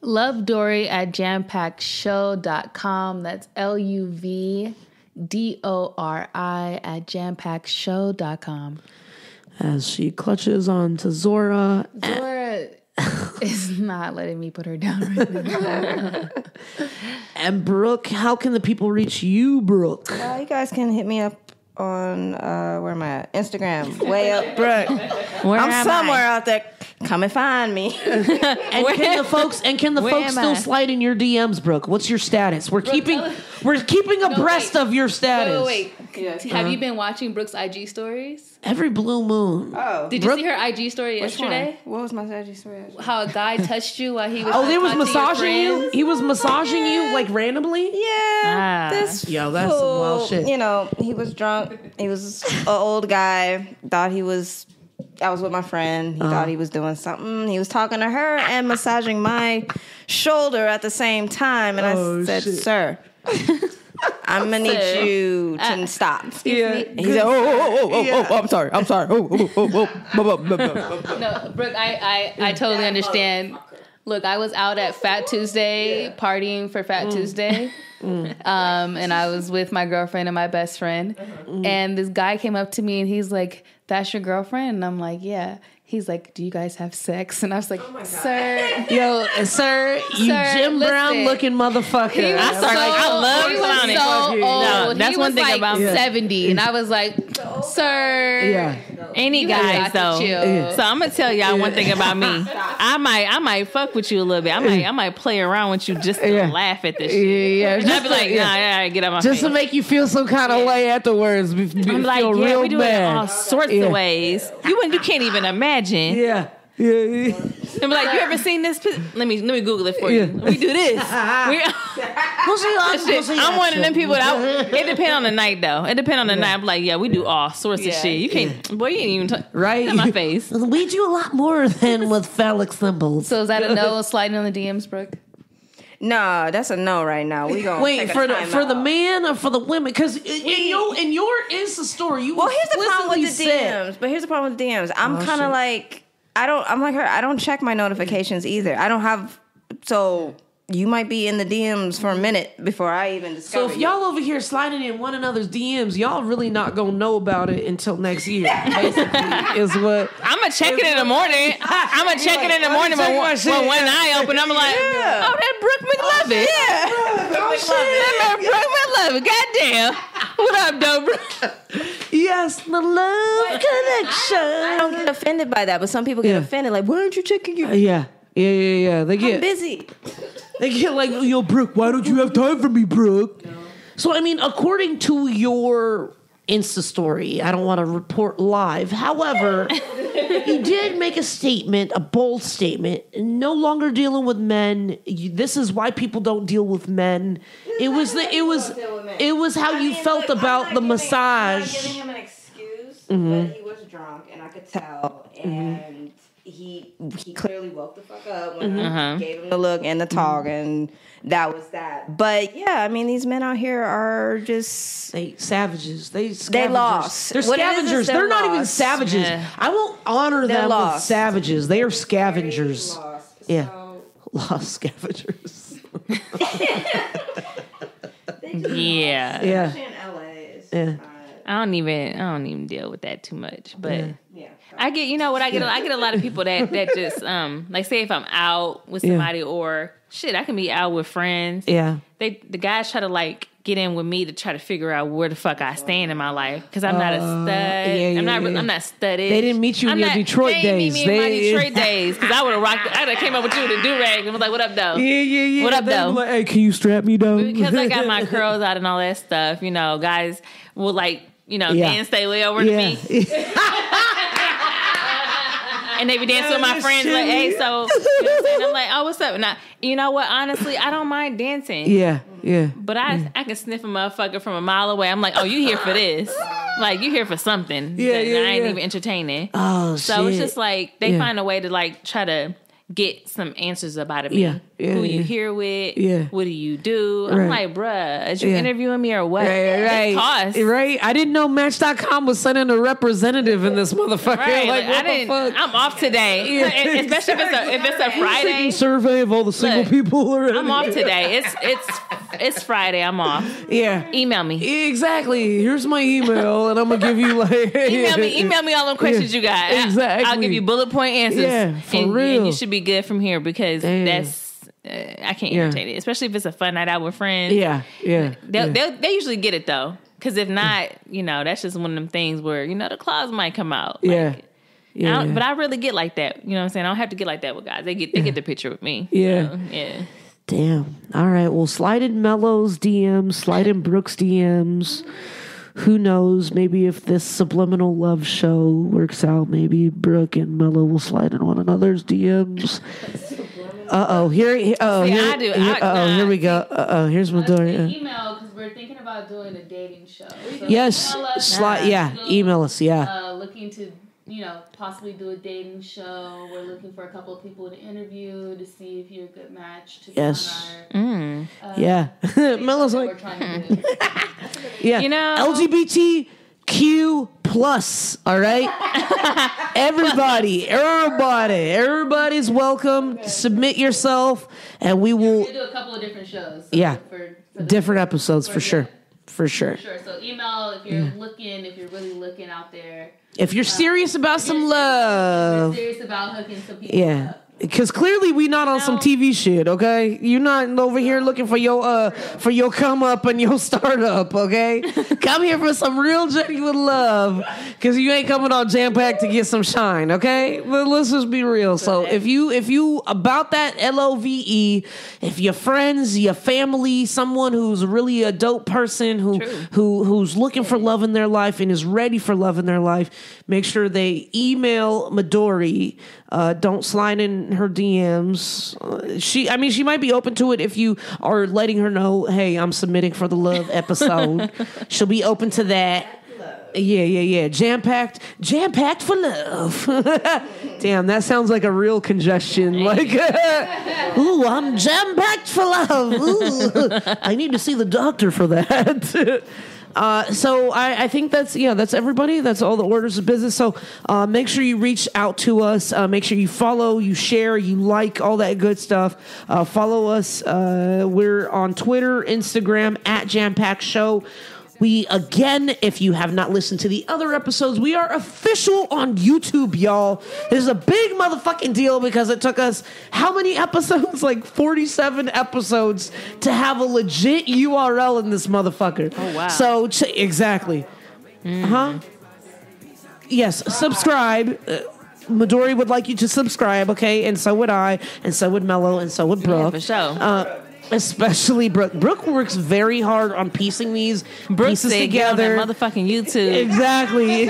Lovedori at jampackedshow.com. That's LUVDORI at jampackedshow.com. As she clutches on to Zora. Zora is not letting me put her down right now. And Brooke, how can the people reach you, Brooke? You guys can hit me up on where am I at? Instagram. Way up, Brooke. I'm somewhere out there. come and find me. And can the folks still slide in your DMs, Brooke? What's your status? We're keeping abreast of your status. Wait. Have you been watching Brooke's IG stories? Every blue moon. Oh, Did you see her IG story yesterday? What was my IG story? How a guy touched you while he was. They was massaging you. He was massaging you like randomly. Yeah, that's some wild shit. You know, he was drunk. He was an old guy. Thought he was. I was with my friend. He thought he was doing something. He was talking to her and massaging my shoulder at the same time. And I said, "Sir, I'm gonna need you to stop." Yeah. He said, "Oh, I'm sorry. No, Brooke, I totally understand. Look, I was out at Fat Tuesday partying for Fat Tuesday. And I was with my girlfriend and my best friend. And this guy came up to me and he's like, "That's your girlfriend?" And I'm like, "Yeah." He's like, "Do you guys have sex?" And I was like, "Sir." Yo, sir, Jim Brown looking motherfucker. I love clowning. So old. That's one thing about 70. And I was like, "Sir." Yeah. Any guys though. Yeah. So I'm gonna tell y'all one thing about me. I might fuck with you a little bit. I might play around with you just to laugh at this shit. Yeah. And I'd be like, nah, get out my just face. to make you feel some kind of way afterwards. I'm like, feel yeah, real we do it in bad. all sorts of ways. You can't even imagine. Yeah. I'm like, you ever seen this? Let me Google it for you. We do this. I'm one of them people that it depends on the night though. It depends on the night. I'm like, yeah, we do all sorts of shit. You can't, boy, you ain't even right in my face. We do a lot more than with phallic symbols. So is that a no sliding on the DMs, Brooke? No, that's a no right now. We gonna wait for the man or for the women? Because in your Insta story, you here's the problem with the said, DMs. But here's the problem with the DMs. I'm kind of like I'm like her. I don't check my notifications either. I don't have so. You might be in the DMs for a minute before I even discover. So if y'all over here sliding in one another's DMs, y'all really not gonna know about it until next year. Basically, is what I'm gonna check it in the morning. I'm gonna check it in the morning, but when one eye open, I'm like, oh, that Brooke McLovin. Yeah, That Brooke McLovin. Goddamn. What up, though, Brooke? yes, the love connection. I don't get offended by that, but some people get offended. Like, why aren't you checking your? Yeah. They get I'm busy. They get like, yo, Brooke, why don't you have time for me, Brooke? No. So, I mean, according to your Insta story, I don't want to report live. However, you did make a statement, a bold statement, no longer dealing with men. This is why people don't deal with men. It was how you felt about the massage. I'm not giving him an excuse, but he was drunk, and I could tell, and he clearly woke the fuck up when I gave him the look and the talk, and that was that. But yeah, I mean, these men out here are just savages. They lost. They're scavengers. They're not even savages. Yeah. I won't honor them with savages. They are scavengers. Lost scavengers. Yeah. In LA, I don't even deal with that too much, but I get, you know what, I get a lot of people that just like, say if I'm out with somebody or shit, I can be out with friends. Yeah. The guys try to like get in with me to try to figure out where the fuck I stand in my life, because I'm not a stud. I'm not studded. They didn't meet you in your Detroit days. They didn't meet me in my Detroit days, because I would have rocked. I would have came up with you with a do-rag and was like, "What up, though? Yeah. What up, though? Like, hey, can you strap me down?" Because I got my curls out and all that stuff. You know, guys will like, dance stay way over to me. And they be dancing with my friends like, hey, so and I'm like, oh, what's up? And you know what? Honestly, I don't mind dancing. Yeah. But I can sniff a motherfucker from a mile away. I'm like, oh, you here for this? Like, you here for something? I ain't even entertaining. Oh, so shit. it's just like they find a way to like try to get some answers up out of me. Who you here with? What do you do? I'm like, bruh, is you interviewing me or what? Right. Cost. Right. I didn't know Match.com was sending a representative in this motherfucker. Right. Like, what the fuck? I'm off today. Especially if it's a Friday. Survey of all the single people already. I'm off today. It's Friday. I'm off. Yeah. Email me. Exactly. Here's my email, and I'm gonna give you like email me all the questions you got. Exactly. I'll give you bullet point answers. Yeah, for real. And you should be good from here, because that's I can't entertain it, especially if it's a fun night out with friends. They usually get it though, because if not, that's just one of them things where the claws might come out. Like, Yeah. But I really get like that. You know what I'm saying? I don't have to get like that with guys. They get the picture with me. Yeah. So, yeah. Damn. All right. Well, slide in Mello's DMs, slide in Brooke's DMs. Who knows? Maybe if this subliminal love show works out, maybe Brooke and Mello will slide in one another's DMs. Here we go. Here's Midori. Email, because we're thinking about doing a dating show. So Yes. Email us. Looking to, possibly do a dating show. We're looking for a couple of people to interview to see if you're a good match. To Yes. Yeah. Mello's we're like, trying to do. yeah. LGBTQ plus. All right. Everybody's welcome. Submit yourself, and we will. We'll do a couple of different shows. So for different episodes for sure. For sure. So email if you're if you're really looking out there. If you're serious about some love. If you're serious about hooking some people up. Because clearly we not on some TV shit, okay? You're not over here looking for your come up and your startup, okay? Come here for some real genuine love, because you ain't coming on Jampacked to get some shine, okay? But let's just be real. So if you about that LOVE, if your friends, your family, someone who's really a dope person who's looking for love in their life and is ready for love in their life, make sure they email Midori. Don't slide in her DMs. She might be open to it if you are letting her know, hey, I'm submitting for the love episode. She'll be open to that. Yeah. Jampacked for love. Damn, that sounds like a real congestion. Like, ooh, I'm jam-packed for love. Ooh, I need to see the doctor for that. So I think that's everybody. That's all the orders of business. So make sure you reach out to us. Make sure you follow, you share, you like, all that good stuff. Follow us. We're on Twitter, Instagram, @Jampacked Show. If you have not listened to the other episodes, we are official on YouTube, y'all. This is a big motherfucking deal because it took us how many episodes? Like 47 episodes to have a legit URL in this motherfucker. Oh, wow. So, exactly. Yes, subscribe. Midori would like you to subscribe, okay? And so would I, and so would Mello, and so would Brooke. Yeah, for sure. Especially Brooke. Brooke works very hard on piecing these pieces together. Get on that motherfucking YouTube. Exactly.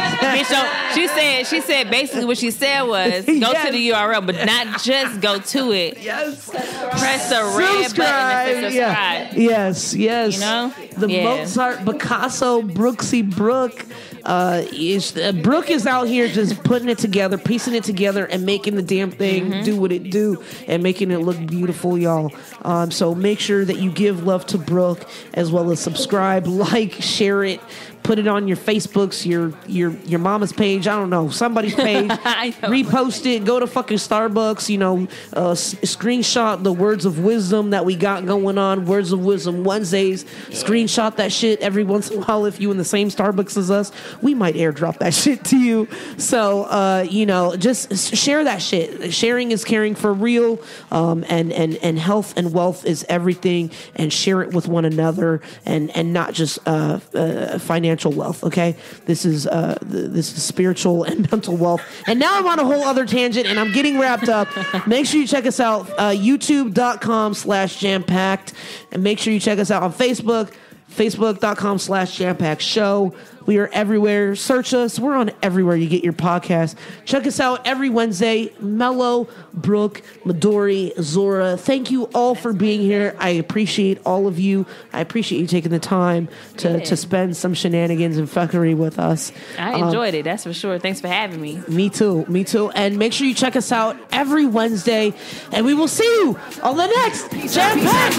She said basically what she said was go to the URL, but not just go to it. Yes. Press the red button and subscribe. Yes. You know? The Mozart, Picasso, Brooksy Brooke. Brooke is out here just putting it together, piecing it together, and making the damn thing do what it do, and making it look beautiful, y'all. So make sure that you give love to Brooke, as well as subscribe, like, share it, put it on your Facebooks, your mama's page, I don't know, somebody's page, repost it, go to fucking Starbucks, screenshot the words of wisdom that we got going on, Words of Wisdom Wednesdays, screenshot that shit every once in a while. If you in the same Starbucks as us, we might airdrop that shit to you. So, just share that shit. Sharing is caring for real, and health and wealth is everything, and share it with one another, and not just financial wealth. Okay, this is spiritual and mental wealth. And now I'm on a whole other tangent, and I'm getting wrapped up. Make sure you check us out, youtube.com/Jampacked, and make sure you check us out on Facebook, facebook.com/Jampacked Show. We are everywhere. Search us. We're on everywhere you get your podcast. Check us out every Wednesday. Mello, Brooke, Midori, Zora. Thank you all for being here. I appreciate all of you. I appreciate you taking the time to spend some shenanigans and fuckery with us. I enjoyed it. That's for sure. Thanks for having me. Me too. And make sure you check us out every Wednesday. And we will see you on the next Jampacked.